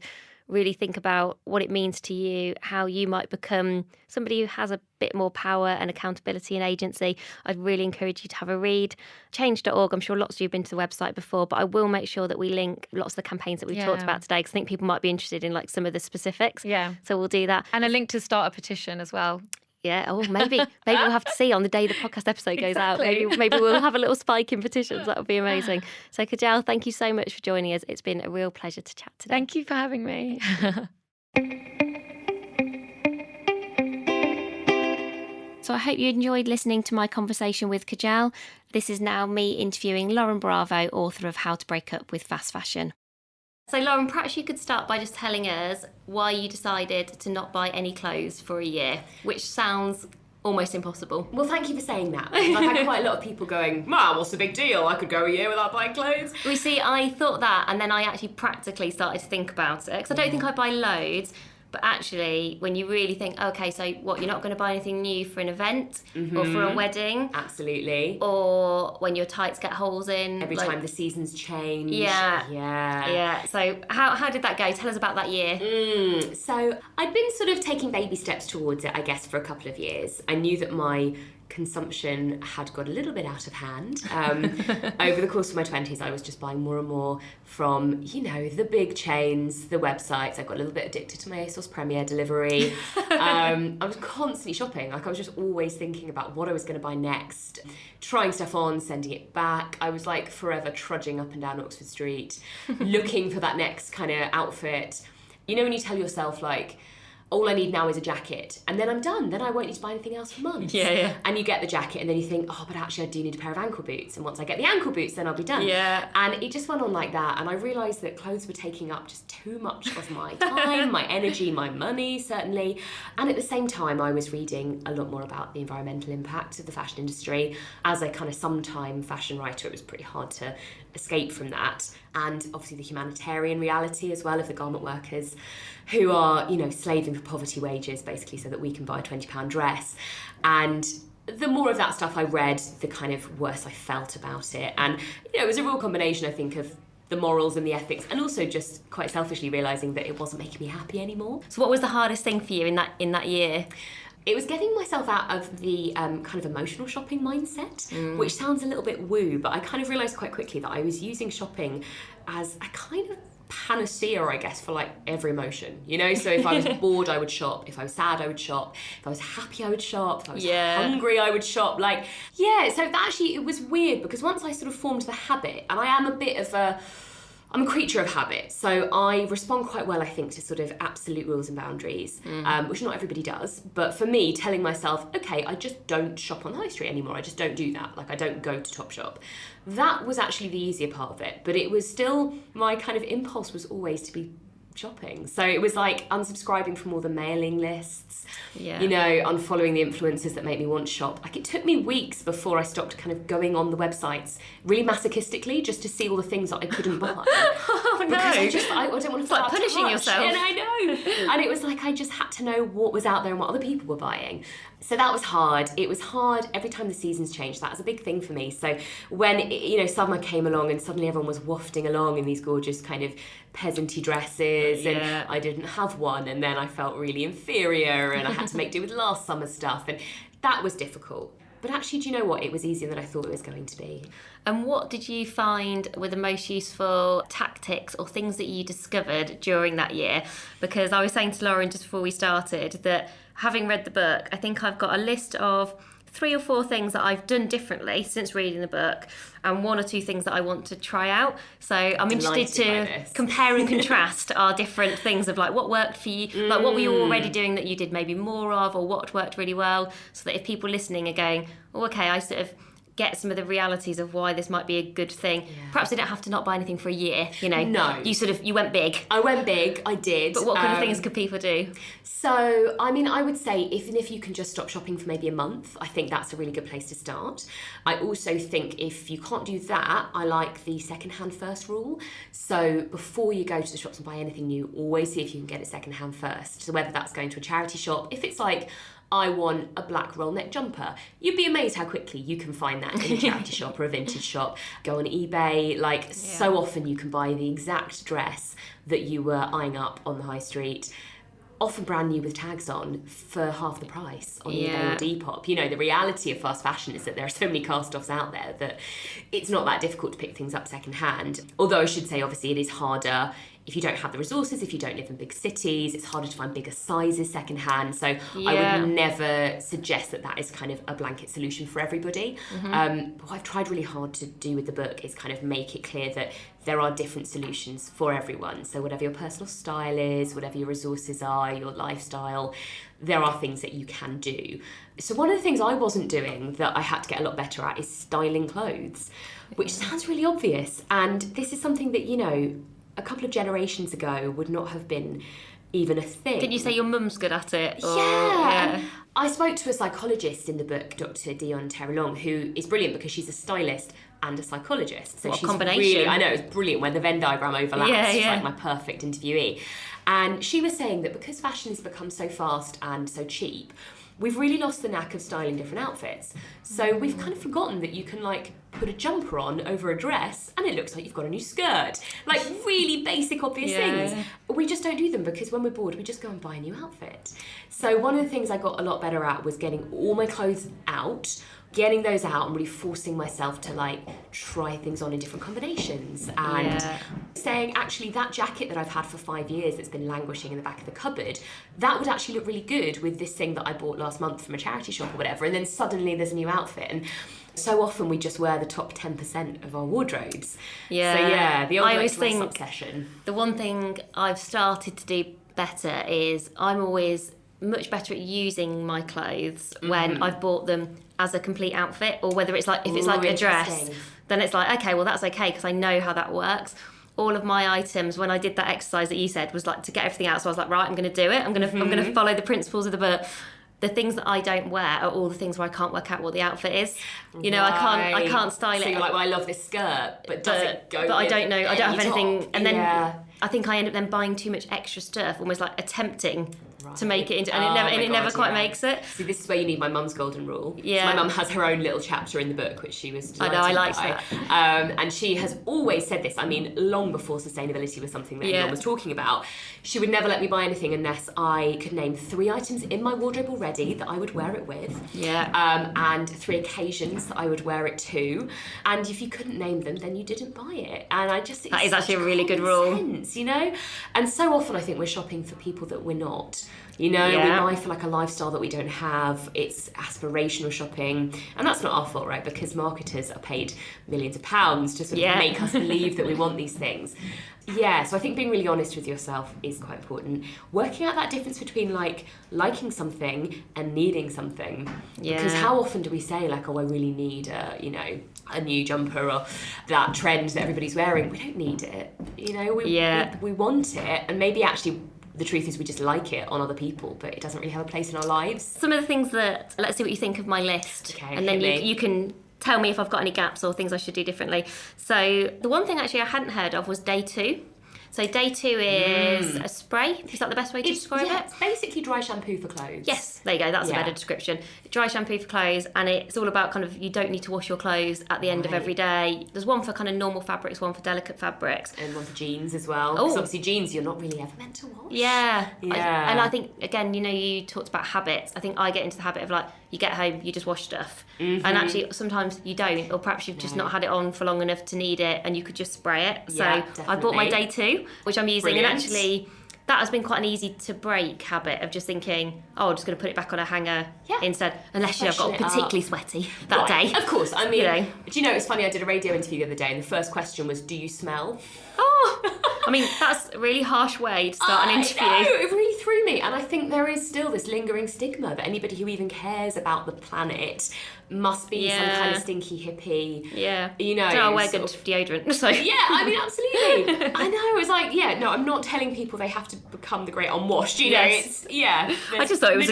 really think about what it means to you, how you might become somebody who has a bit more power and accountability and agency, I'd really encourage you to have a read. Change.org, I'm sure lots of you have been to the website before, but I will make sure that we link lots of the campaigns that we've talked about today, because I think people might be interested in some of the specifics. Yeah. So we'll do that. And a link to start a petition as well. Yeah, maybe we'll have to see on the day the podcast episode goes out. Maybe we'll have a little spike in petitions. That would be amazing. So Kajal, thank you so much for joining us. It's been a real pleasure to chat today. Thank you for having me. So I hope you enjoyed listening to my conversation with Kajal. This is now me interviewing Lauren Bravo, author of How to Break Up with Fast Fashion. So Lauren, perhaps you could start by just telling us why you decided to not buy any clothes for a year, which sounds almost impossible. Well, thank you for saying that. I've had quite a lot of people going, what's the big deal? I could go a year without buying clothes. We see, I thought that, and then I actually practically started to think about it, because I don't think I buy loads. But actually, when you really think, okay, so what, you're not going to buy anything new for an event or for a wedding? Absolutely. Or when your tights get holes in. Every time the seasons change. Yeah. So how did that go? Tell us about that year. So I'd been sort of taking baby steps towards it, I guess, for a couple of years. I knew that my consumption had got a little bit out of hand. Over the course of my 20s, I was just buying more and more from, the big chains, the websites. I got a little bit addicted to my ASOS Premier delivery. I was constantly shopping. I was just always thinking about what I was going to buy next, trying stuff on, sending it back. I was forever trudging up and down Oxford Street, looking for that next kind of outfit. When you tell yourself all I need now is a jacket, and then I'm done. Then I won't need to buy anything else for months. Yeah. And you get the jacket, and then you think, oh, but actually I do need a pair of ankle boots. And once I get the ankle boots, then I'll be done. Yeah. And it just went on like that. And I realised that clothes were taking up just too much of my time, my energy, my money, certainly. And at the same time, I was reading a lot more about the environmental impact of the fashion industry. As a kind of sometime fashion writer, it was pretty hard to escape from that. And obviously the humanitarian reality as well of the garment workers who are, slaving for poverty wages, basically, so that we can buy a £20 dress. And the more of that stuff I read, the kind of worse I felt about it. And, it was a real combination, I think, of the morals and the ethics, and also just quite selfishly realising that it wasn't making me happy anymore. So what was the hardest thing for you in that year? It was getting myself out of the kind of emotional shopping mindset, which sounds a little bit woo, but I kind of realised quite quickly that I was using shopping as a kind of panacea, I guess, for like every emotion, So if I was bored, I would shop. If I was sad, I would shop. If I was happy, I would shop. If I was hungry, I would shop. So that actually, it was weird because once I sort of formed the habit, and I am I'm a creature of habit, so I respond quite well, I think, to sort of absolute rules and boundaries, which not everybody does. But for me, telling myself, okay, I just don't shop on the high street anymore. I just don't do that. I don't go to Topshop. That was actually the easier part of it. But it was still, my kind of impulse was always to be shopping. So it was like unsubscribing from all the mailing lists, unfollowing the influencers that make me want to shop. It took me weeks before I stopped kind of going on the websites really masochistically just to see all the things that I couldn't buy. Oh no. Because I don't want to feel like punishing yourself. And I know. And it was like I just had to know what was out there and what other people were buying. So that was hard. It was hard every time the seasons changed. That was a big thing for me. So when, summer came along and suddenly everyone was wafting along in these gorgeous kind of peasanty dresses and I didn't have one, and then I felt really inferior and I had to make do with last summer's stuff, and that was difficult. But actually, do you know what? It was easier than I thought it was going to be. And what did you find were the most useful tactics or things that you discovered during that year? Because I was saying to Lauren just before we started that having read the book, I think I've got a list of 3 or 4 things that I've done differently since reading the book, and 1 or 2 things that I want to try out. So I'm interested to compare and contrast our different things of what worked for you, what were you already doing that you did maybe more of, or what worked really well, so that if people listening are going, oh, okay, I sort of get some of the realities of why this might be a good thing. Yeah. Perhaps they don't have to not buy anything for a year, No. You went big. I went big, I did. But what kind of things could people do? So, I would say even if you can just stop shopping for maybe a month, I think that's a really good place to start. I also think if you can't do that, I like the second-hand first rule. So before you go to the shops and buy anything new, always see if you can get it second-hand first. So whether that's going to a charity shop, if it's I want a black roll neck jumper, you'd be amazed how quickly you can find that in a charity shop or a vintage shop. Go on eBay, so often you can buy the exact dress that you were eyeing up on the high street, often brand new with tags on, for half the price on eBay or Depop. The reality of fast fashion is that there are so many cast-offs out there that it's not that difficult to pick things up second-hand. Although I should say, obviously, it is harder if you don't have the resources, if you don't live in big cities. It's harder to find bigger sizes second-hand. So I would never suggest that is kind of a blanket solution for everybody. But what I've tried really hard to do with the book is kind of make it clear that there are different solutions for everyone. So whatever your personal style is, whatever your resources are, your lifestyle, there are things that you can do. So one of the things I wasn't doing that I had to get a lot better at is styling clothes, which sounds really obvious. And this is something that, a couple of generations ago would not have been even a thing. Did you say your mum's good at it? Yeah. I spoke to a psychologist in the book, Dr. Dion Terrelong, who is brilliant because she's a stylist and a psychologist. So what she's combination. Really, I know, it's brilliant when the Venn diagram overlaps. She's Yeah. my perfect interviewee. And she was saying that because fashion has become so fast and so cheap, we've really lost the knack of styling different outfits. So we've kind of forgotten that you can put a jumper on over a dress and it looks like you've got a new skirt. Really basic, obvious things. We just don't do them because when we're bored, we just go and buy a new outfit. So one of the things I got a lot better at was getting all my clothes out, getting those out and really forcing myself to try things on in different combinations and saying, actually, that jacket that I've had for 5 years that's been languishing in the back of the cupboard, that would actually look really good with this thing that I bought last month from a charity shop or whatever. And then suddenly there's a new outfit. And so often we just wear the top 10% of our wardrobes. Yeah. So the old I always dress think obsession. The one thing I've started to do better is I'm always much better at using my clothes when I've bought them as a complete outfit, or whether it's like, if it's like a dress, then it's like, okay, well that's okay because I know how that works. All of my items, when I did that exercise that you said, was like to get everything out. So I was like, right, I'm going to do it. I'm going to follow the principles of the book. The things that I don't wear are all the things where I can't work out what the outfit is. You know, I can't style it. So you're like, well, I love this skirt, but does it go? But I don't know. I don't have anything. Top? And then I think I end up then buying too much extra stuff, almost like attempting to make it into, and it never quite makes it. See, this is where you need my mum's golden rule. Yeah. So my mum has her own little chapter in the book, which she was delighted I liked by. that. And she has always said this. I mean, long before sustainability was something that anyone was talking about. She would never let me buy anything unless I could name 3 items in my wardrobe already that I would wear it with. Yeah. And 3 occasions that I would wear it to. And if you couldn't name them, then you didn't buy it. And I just think that is actually a really good rule. Sense, you know? And so often I think we're shopping for people that we're not. You know, we buy for like a lifestyle that we don't have. It's aspirational shopping. And that's not our fault, right? Because marketers are paid millions of pounds to sort of make us believe that we want these things. Yeah, so I think being really honest with yourself is quite important. Working out that difference between like liking something and needing something. Yeah. Because how often do we say like, oh, I really need a new jumper or that trend that everybody's wearing? We don't need it. You know, we want it, and maybe actually the truth is we just like it on other people, but it doesn't really have a place in our lives. Some of the things that, let's see what you think of my list. Okay, and then you can tell me if I've got any gaps or things I should do differently. So the one thing actually I hadn't heard of was day 2. So day 2 is a spray. Is that the best way to describe it? It's basically dry shampoo for clothes. Yes, there you go. That's a better description. Dry shampoo for clothes, and it's all about kind of, you don't need to wash your clothes at the end of every day. There's one for kind of normal fabrics, one for delicate fabrics. And one for jeans as well. Because obviously jeans you're not really ever meant to wash. Yeah. And I think, again, you know, you talked about habits. I think I get into the habit of like, you get home, you just wash stuff. And actually sometimes you don't, or perhaps you've just not had it on for long enough to need it, and you could just spray it. So I bought my day 2, which I'm using. Brilliant. And actually that has been quite an easy to break habit of just thinking, oh, I'm just going to put it back on a hanger instead, unless I've got particularly sweaty that day. Of course. I mean, do you know, it's funny, I did a radio interview the other day and the first question was, do you smell? Oh, I mean, that's a really harsh way to start an interview. I know, it really threw me. And I think there is still this lingering stigma that anybody who even cares about the planet must be some kind of stinky hippie. Yeah. You know. I wear good deodorant. So. Yeah, I mean, absolutely. I know. It's like, no, I'm not telling people they have to become the great unwashed. You know, it's, I just thought it was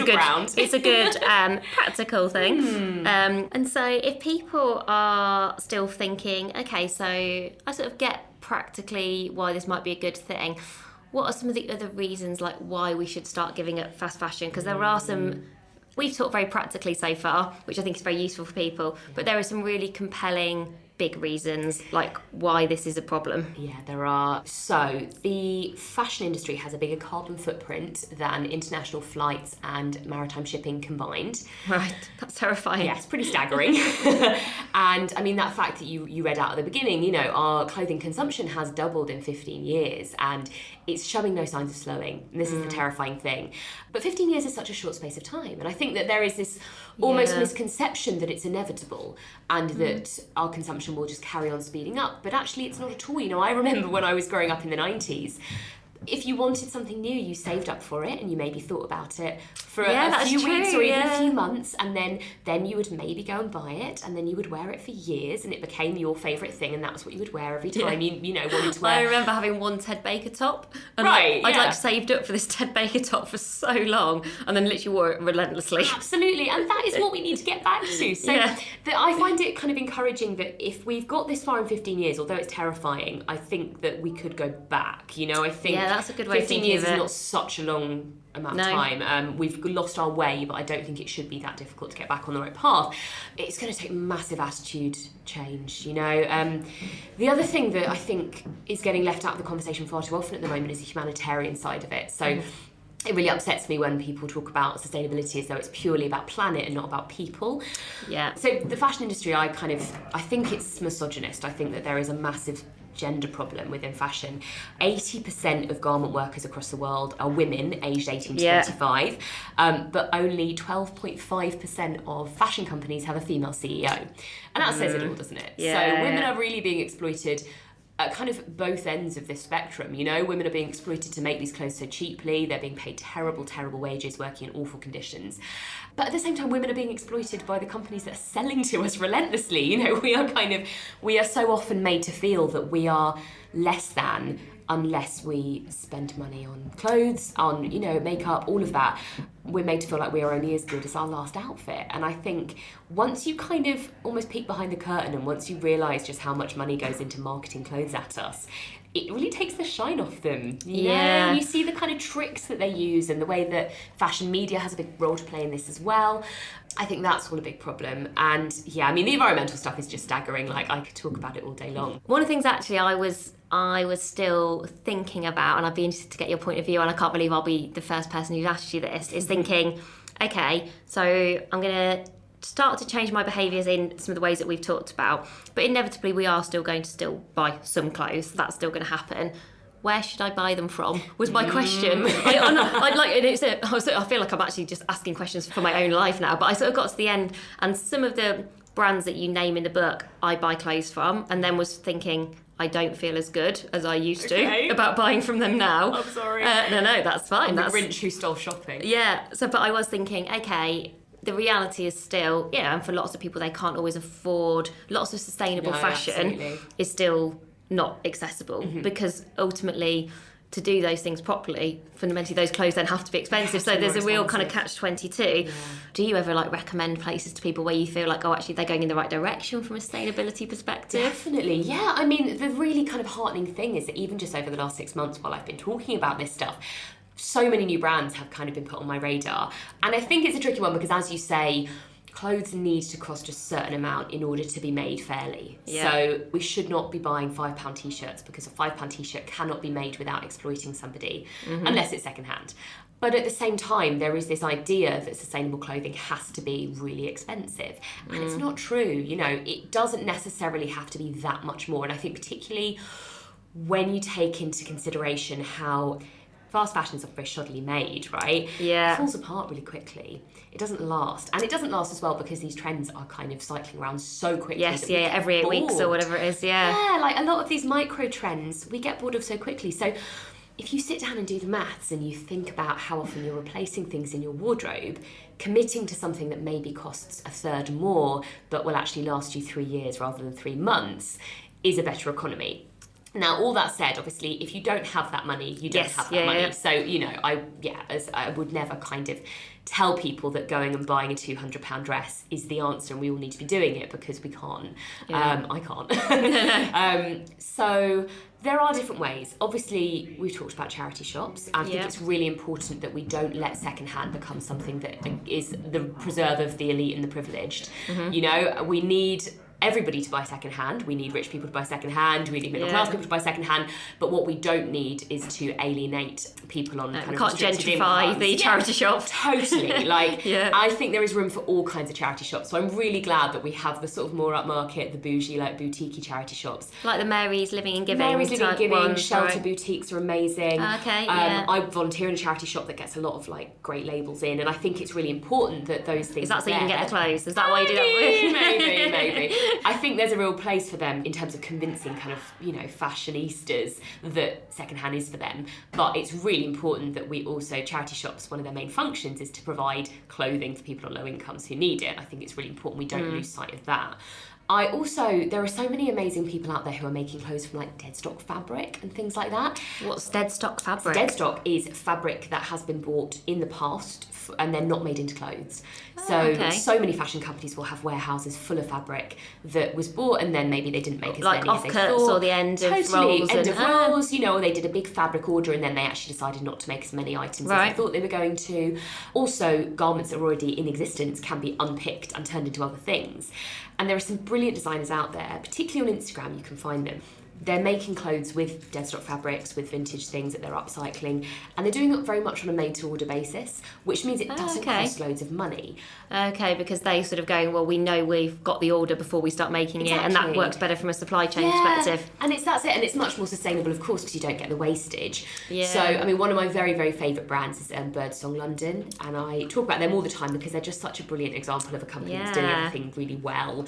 it's a good practical thing. And so if people are still thinking, okay, so I sort of get practically why this might be a good thing, what are some of the other reasons like why we should start giving up fast fashion? Because there are some, we've talked very practically so far, which I think is very useful for people, but there are some really compelling big reasons like why this is a problem. Yeah, there are. So the fashion industry has a bigger carbon footprint than international flights and maritime shipping combined. Right, that's terrifying. Yeah, it's pretty staggering. And I mean, that fact that you read out at the beginning, you know, our clothing consumption has doubled in 15 years and it's showing no signs of slowing. And this is the terrifying thing. But 15 years is such a short space of time. And I think that there is this almost misconception that it's inevitable and that our consumption will just carry on speeding up. But actually, it's not at all. You know, I remember when I was growing up in the 90s, if you wanted something new, you saved up for it and you maybe thought about it for a few weeks or even a few months, and then you would maybe go and buy it, and then you would wear it for years, and it became your favourite thing, and that was what you would wear every time you know wanted to wear. I remember having one Ted Baker top, and I'd like saved up for this Ted Baker top for so long, and then literally wore it relentlessly. Absolutely, and that is what we need to get back to. So I find it kind of encouraging that if we've got this far in 15 years, although it's terrifying, I think that we could go back. You know, I think that's a good way 15 of years is not such a long amount of time. We've lost our way, but I don't think it should be that difficult to get back on the right path. It's going to take massive attitude change, you know. The other thing that I think is getting left out of the conversation far too often at the moment is the humanitarian side of it. So it really upsets me when people talk about sustainability as though it's purely about planet and not about people. Yeah. So the fashion industry, I think it's misogynist. I think that there is a massive gender problem within fashion. 80% of garment workers across the world are women aged 18 to 25, but only 12.5% of fashion companies have a female CEO. And that says it all, doesn't it? Yeah. So women are really being exploited at kind of both ends of this spectrum. You know, women are being exploited to make these clothes so cheaply. They're being paid terrible, terrible wages, working in awful conditions. But at the same time, women are being exploited by the companies that are selling to us relentlessly. You know, we are so often made to feel that we are less than unless we spend money on clothes, on, you know, makeup, all of that. We're made to feel like we are only as good as our last outfit. And I think once you kind of almost peek behind the curtain and once you realise just how much money goes into marketing clothes at us, it really takes the shine off them. You know? You see the kind of tricks that they use and the way that fashion media has a big role to play in this as well. I think that's all a big problem. And yeah, I mean, the environmental stuff is just staggering. Like, I could talk about it all day long. One of the things actually I was still thinking about, and I'd be interested to get your point of view, and I can't believe I'll be the first person who's asked you this, is thinking, okay, so I'm going to start to change my behaviours in some of the ways that we've talked about, but inevitably we are still going to still buy some clothes. That's still going to happen. Where should I buy them from? Was my question. I feel like I'm actually just asking questions for my own life now, but I sort of got to the end, and some of the brands that you name in the book, I buy clothes from, and then was thinking, I don't feel as good as I used to about buying from them now. I'm sorry. No, that's fine. I'm that's the Grinch who stole shopping. Yeah. So, but I was thinking, okay, the reality is still, you know, and for lots of people, they can't always afford lots of sustainable fashion. Absolutely. Is still not accessible because ultimately, to do those things properly, fundamentally those clothes then have to be expensive. So there's a real kind of catch-22. Yeah. Do you ever like recommend places to people where you feel like, oh, actually they're going in the right direction from a sustainability perspective? Definitely, yeah. I mean, the really kind of heartening thing is that even just over the last 6 months while I've been talking about this stuff, so many new brands have kind of been put on my radar. And I think it's a tricky one because, as you say, clothes need to cost a certain amount in order to be made fairly. Yeah. So we should not be buying £5 t-shirts because a £5 t-shirt cannot be made without exploiting somebody, unless it's secondhand. But at the same time, there is this idea that sustainable clothing has to be really expensive. And it's not true. You know, it doesn't necessarily have to be that much more. And I think particularly when you take into consideration how fast fashion is very shoddily made, right? Yeah. It falls apart really quickly. It doesn't last. And it doesn't last as well because these trends are kind of cycling around so quickly. Yes, yeah, every 8 weeks or whatever it is, yeah. Yeah, like a lot of these micro trends, we get bored of so quickly. So if you sit down and do the maths and you think about how often you're replacing things in your wardrobe, committing to something that maybe costs a third more but will actually last you 3 years rather than 3 months is a better economy. Now, all that said, obviously, if you don't have that money, you don't have that money. Yeah. So, you know, I would never kind of tell people that going and buying a £200 dress is the answer and we all need to be doing it because we can't. Yeah. I can't. So there are different ways. Obviously, we've talked about charity shops. I think it's really important that we don't let secondhand become something that is the preserve of the elite and the privileged. You know, we need everybody to buy secondhand. We need rich people to buy secondhand. We need middle class people to buy secondhand. But what we don't need is to alienate people on kind of restricted gentrify the charity shops. Totally. Like, I think there is room for all kinds of charity shops. So I'm really glad that we have the sort of more upmarket, the bougie, like boutique-y charity shops. Like the Mary's Living and Giving. Mary's Living and Giving, ones, Shelter boutiques are amazing. Okay, I volunteer in a charity shop that gets a lot of like great labels in, and I think it's really important that those things. Is that so you can get the clothes? Is that why you do that? Maybe. I think there's a real place for them in terms of convincing kind of, you know, fashionistas that secondhand is for them. But it's really important that we also, charity shops, one of their main functions is to provide clothing for people on low incomes who need it. I think it's really important we don't lose sight of that. There are so many amazing people out there who are making clothes from like dead stock fabric and things like that. What's dead stock fabric? Dead stock is fabric that has been bought in the past and they're not made into clothes. So many fashion companies will have warehouses full of fabric that was bought and then maybe they didn't make as many as they thought. Like offcuts or the end of rolls. End of rolls, you know, or they did a big fabric order and then they actually decided not to make as many items as they thought they were going to. Also, garments that are already in existence can be unpicked and turned into other things. And there are some brilliant designers out there, particularly on Instagram, you can find them. They're making clothes with dead stock fabrics, with vintage things that they're upcycling, and they're doing it very much on a made-to-order basis, which means it doesn't cost loads of money. Okay, because they sort of going, well, we know we've got the order before we start making it, and that works better from a supply chain perspective. And that's it, and it's much more sustainable, of course, because you don't get the wastage. Yeah. So, I mean, one of my very, very favourite brands is Birdsong London, and I talk about them all the time because they're just such a brilliant example of a company that's doing everything really well.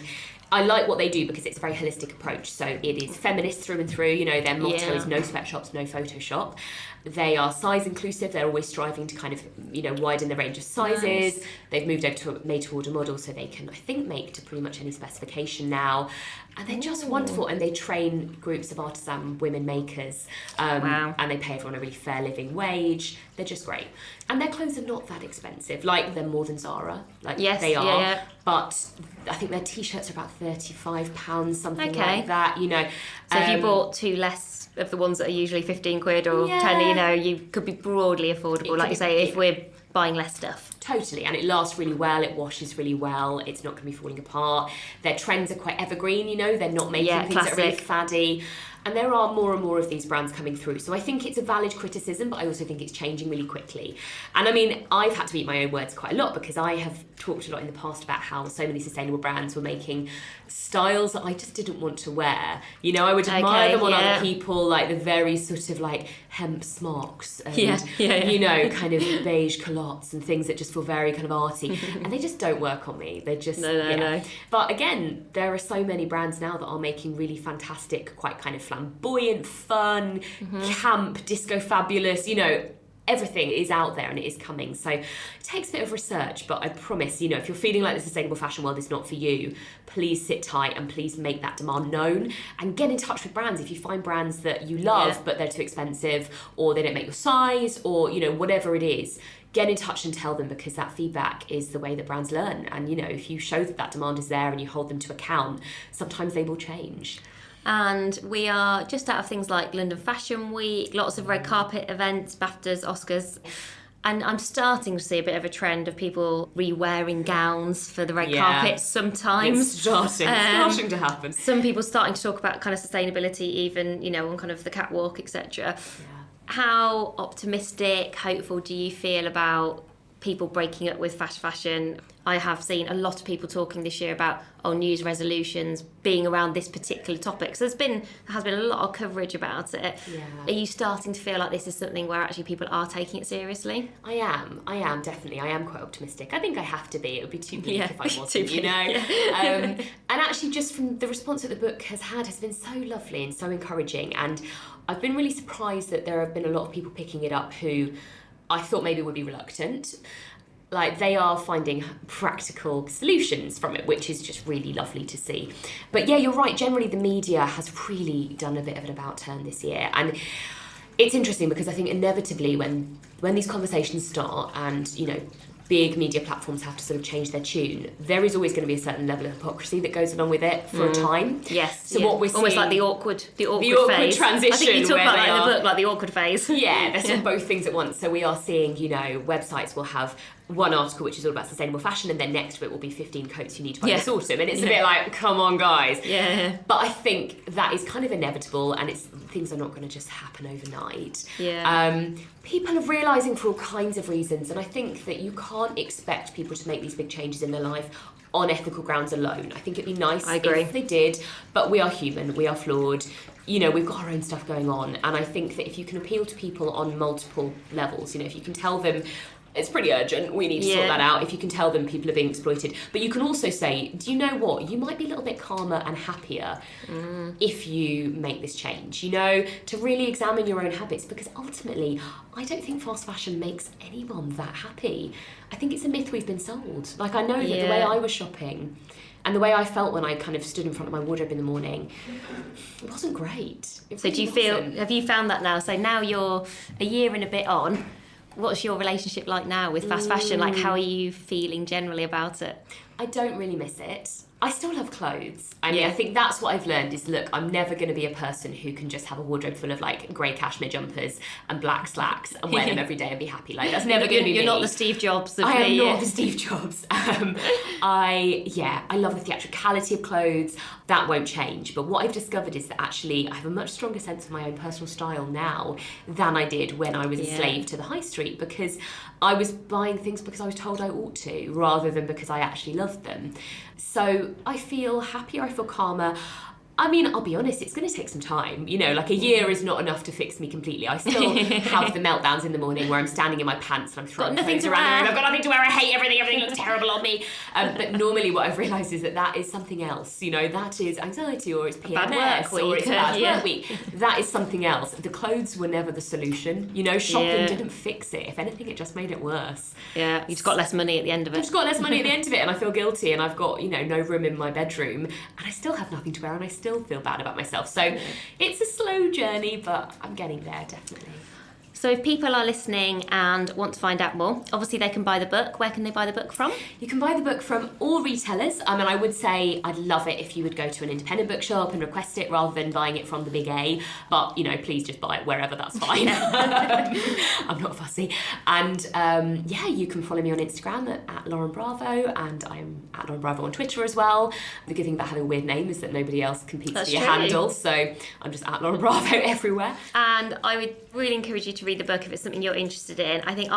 I like what they do because it's a very holistic approach. So it is feminist through and through. You know, their motto is no sweatshops, no Photoshop. They are size inclusive. They're always striving to kind of, you know, widen the range of sizes. Nice. They've moved over to a made-to-order model, so they can, I think, make to pretty much any specification now. And they're just wonderful. And they train groups of artisan women makers. Wow. And they pay everyone a really fair living wage. They're just great. And their clothes are not that expensive. Like, they're more than Zara. Like, they are. Yeah. But I think their T-shirts are about £35, something like that, you know. So if you bought 2 less of the ones that are usually 15 quid or 10, you know, you could be broadly affordable, like you say, if we're buying less stuff. Totally, and it lasts really well, it washes really well, it's not going to be falling apart. Their trends are quite evergreen, you know, they're not making things that are really faddy. And there are more and more of these brands coming through. So I think it's a valid criticism, but I also think it's changing really quickly. And I mean, I've had to eat my own words quite a lot because I have talked a lot in the past about how so many sustainable brands were making styles that I just didn't want to wear. You know, I would admire them on other people, like the very sort of like hemp smocks and, you know, kind of beige culottes and things that just feel very kind of arty. And they just don't work on me. They're just, no. But again, there are so many brands now that are making really fantastic, quite kind of flamboyant, fun, camp, disco fabulous, you know, everything is out there and it is coming. So it takes a bit of research, but I promise, you know, if you're feeling like the sustainable fashion world is not for you, please sit tight and please make that demand known and get in touch with brands. If you find brands that you love, but they're too expensive or they don't make your size or, you know, whatever it is, get in touch and tell them, because that feedback is the way that brands learn. And, you know, if you show that that demand is there and you hold them to account, sometimes they will change. And we are just out of things like London Fashion Week, lots of red carpet events, BAFTAs, Oscars. And I'm starting to see a bit of a trend of people re-wearing gowns for the red carpet sometimes. It's starting to happen. Some people starting to talk about kind of sustainability even, you know, on kind of the catwalk, etc. Yeah. How optimistic, hopeful do you feel about people breaking up with fast fashion? I have seen a lot of people talking this year about New Year's resolutions being around this particular topic. So there has been a lot of coverage about it. Yeah. Are you starting to feel like this is something where actually people are taking it seriously? I am definitely. I am quite optimistic. I think I have to be. It would be too bleak if I wasn't, you know. And actually, just from the response that the book has been so lovely and so encouraging. And I've been really surprised that there have been a lot of people picking it up who I thought maybe would be reluctant. Like, they are finding practical solutions from it, which is just really lovely to see. But yeah, you're right. Generally, the media has really done a bit of an about turn this year. And it's interesting because I think inevitably when these conversations start and, you know, big media platforms have to sort of change their tune, there is always going to be a certain level of hypocrisy that goes along with it for a time. Yes. So what we're seeing, almost like the awkward phase. Transition. I think you talk about that in the book, like the awkward phase. Yeah, they're sort of both things at once. So we are seeing, you know, websites will have one article which is all about sustainable fashion, and then next to it will be 15 coats you need to buy this autumn, and it's a bit like, come on guys. But I think that is kind of inevitable, and things are not going to just happen overnight. People are realising for all kinds of reasons, and I think that you can't expect people to make these big changes in their life on ethical grounds alone. I think it'd be nice if they did, but we are human, we are flawed. You know, we've got our own stuff going on, and I think that if you can appeal to people on multiple levels, you know, if you can tell them it's pretty urgent, we need to sort that out. If you can tell them people are being exploited. But you can also say, do you know what? You might be a little bit calmer and happier if you make this change, you know, to really examine your own habits, because ultimately, I don't think fast fashion makes anyone that happy. I think it's a myth we've been sold. Like, I know that the way I was shopping and the way I felt when I kind of stood in front of my wardrobe in the morning, it wasn't great. So do you feel, have you found that now? So now you're a year and a bit on, what's your relationship like now with fast fashion? Like, how are you feeling generally about it? I don't really miss it. I still love clothes. I mean, I think that's what I've learned is, look, I'm never going to be a person who can just have a wardrobe full of like grey cashmere jumpers and black slacks and wear them every day and be happy. Like, that's never going to be me. You're not the Steve Jobs of I am not the Steve Jobs. I love the theatricality of clothes. That won't change. But what I've discovered is that actually I have a much stronger sense of my own personal style now than I did when I was a slave to the high street, because I was buying things because I was told I ought to, rather than because I actually loved them. So I feel happier, I feel calmer. I mean, I'll be honest, it's going to take some time. You know, like a year is not enough to fix me completely. I still have the meltdowns in the morning where I'm standing in my pants and I'm throwing clothes around and I've got nothing to wear, I hate everything looks terrible on me. But normally what I've realised is that is something else. You know, that is anxiety, or it's PMS, or it's a bad work week. That is something else. The clothes were never the solution. You know, shopping didn't fix it. If anything, it just made it worse. Yeah, you just got less money at the end of it. I just got less money at the end of it, and I feel guilty, and I've got, you know, no room in my bedroom, and I still have nothing to wear, and I still feel bad about myself. So it's a slow journey, but I'm getting there, definitely. So if people are listening and want to find out more, obviously they can buy the book. Where can they buy the book from? You can buy the book from all retailers. I mean, I would say I'd love it if you would go to an independent bookshop and request it rather than buying it from the big A. But, you know, please just buy it wherever, that's fine. I'm not fussy. And you can follow me on Instagram at Lauren Bravo, and I'm at Lauren Bravo on Twitter as well. The good thing about having a weird name is that nobody else competes for your handle. So I'm just at Lauren Bravo everywhere. And I would really encourage you to read the book if it's something you're interested in. I think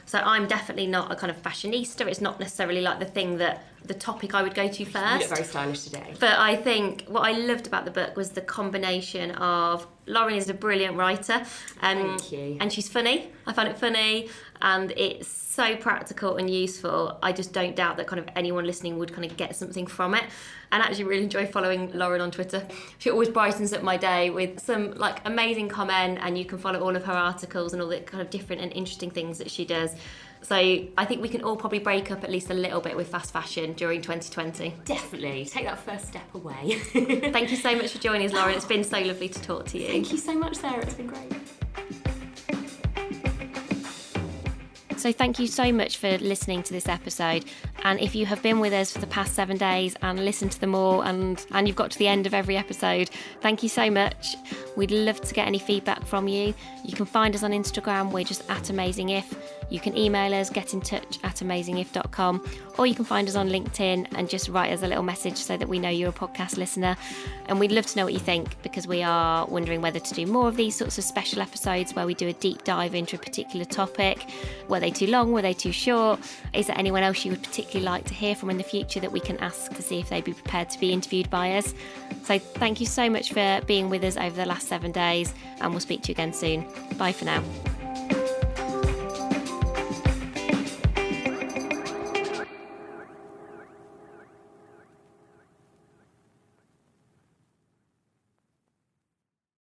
so I'm definitely not a kind of fashionista. It's not necessarily like the topic I would go to first. You look very stylish today. But I think what I loved about the book was the combination of Lauren is a brilliant writer. Thank you. And she's funny. I find it funny, and it's so practical and useful. I just don't doubt that kind of anyone listening would kind of get something from it. And actually really enjoy following Lauren on Twitter. She always brightens up my day with some like amazing comment, and you can follow all of her articles and all the kind of different and interesting things that she does. So I think we can all probably break up at least a little bit with fast fashion during 2020. Definitely. Take that first step away. Thank you so much for joining us, Lauren. It's been so lovely to talk to you. Thank you so much, Sarah. It's been great. So thank you so much for listening to this episode. And if you have been with us for the past 7 days and listened to them all and you've got to the end of every episode, thank you so much. We'd love to get any feedback from you. You can find us on Instagram. We're just @AmazingIf. You can email us, get in touch @amazingif.com, or you can find us on LinkedIn and just write us a little message so that we know you're a podcast listener. And we'd love to know what you think, because we are wondering whether to do more of these sorts of special episodes where we do a deep dive into a particular topic. Were they too long? Were they too short? Is there anyone else you would particularly like to hear from in the future that we can ask to see if they'd be prepared to be interviewed by us? So thank you so much for being with us over the last 7 days, and we'll speak to you again soon. Bye for now.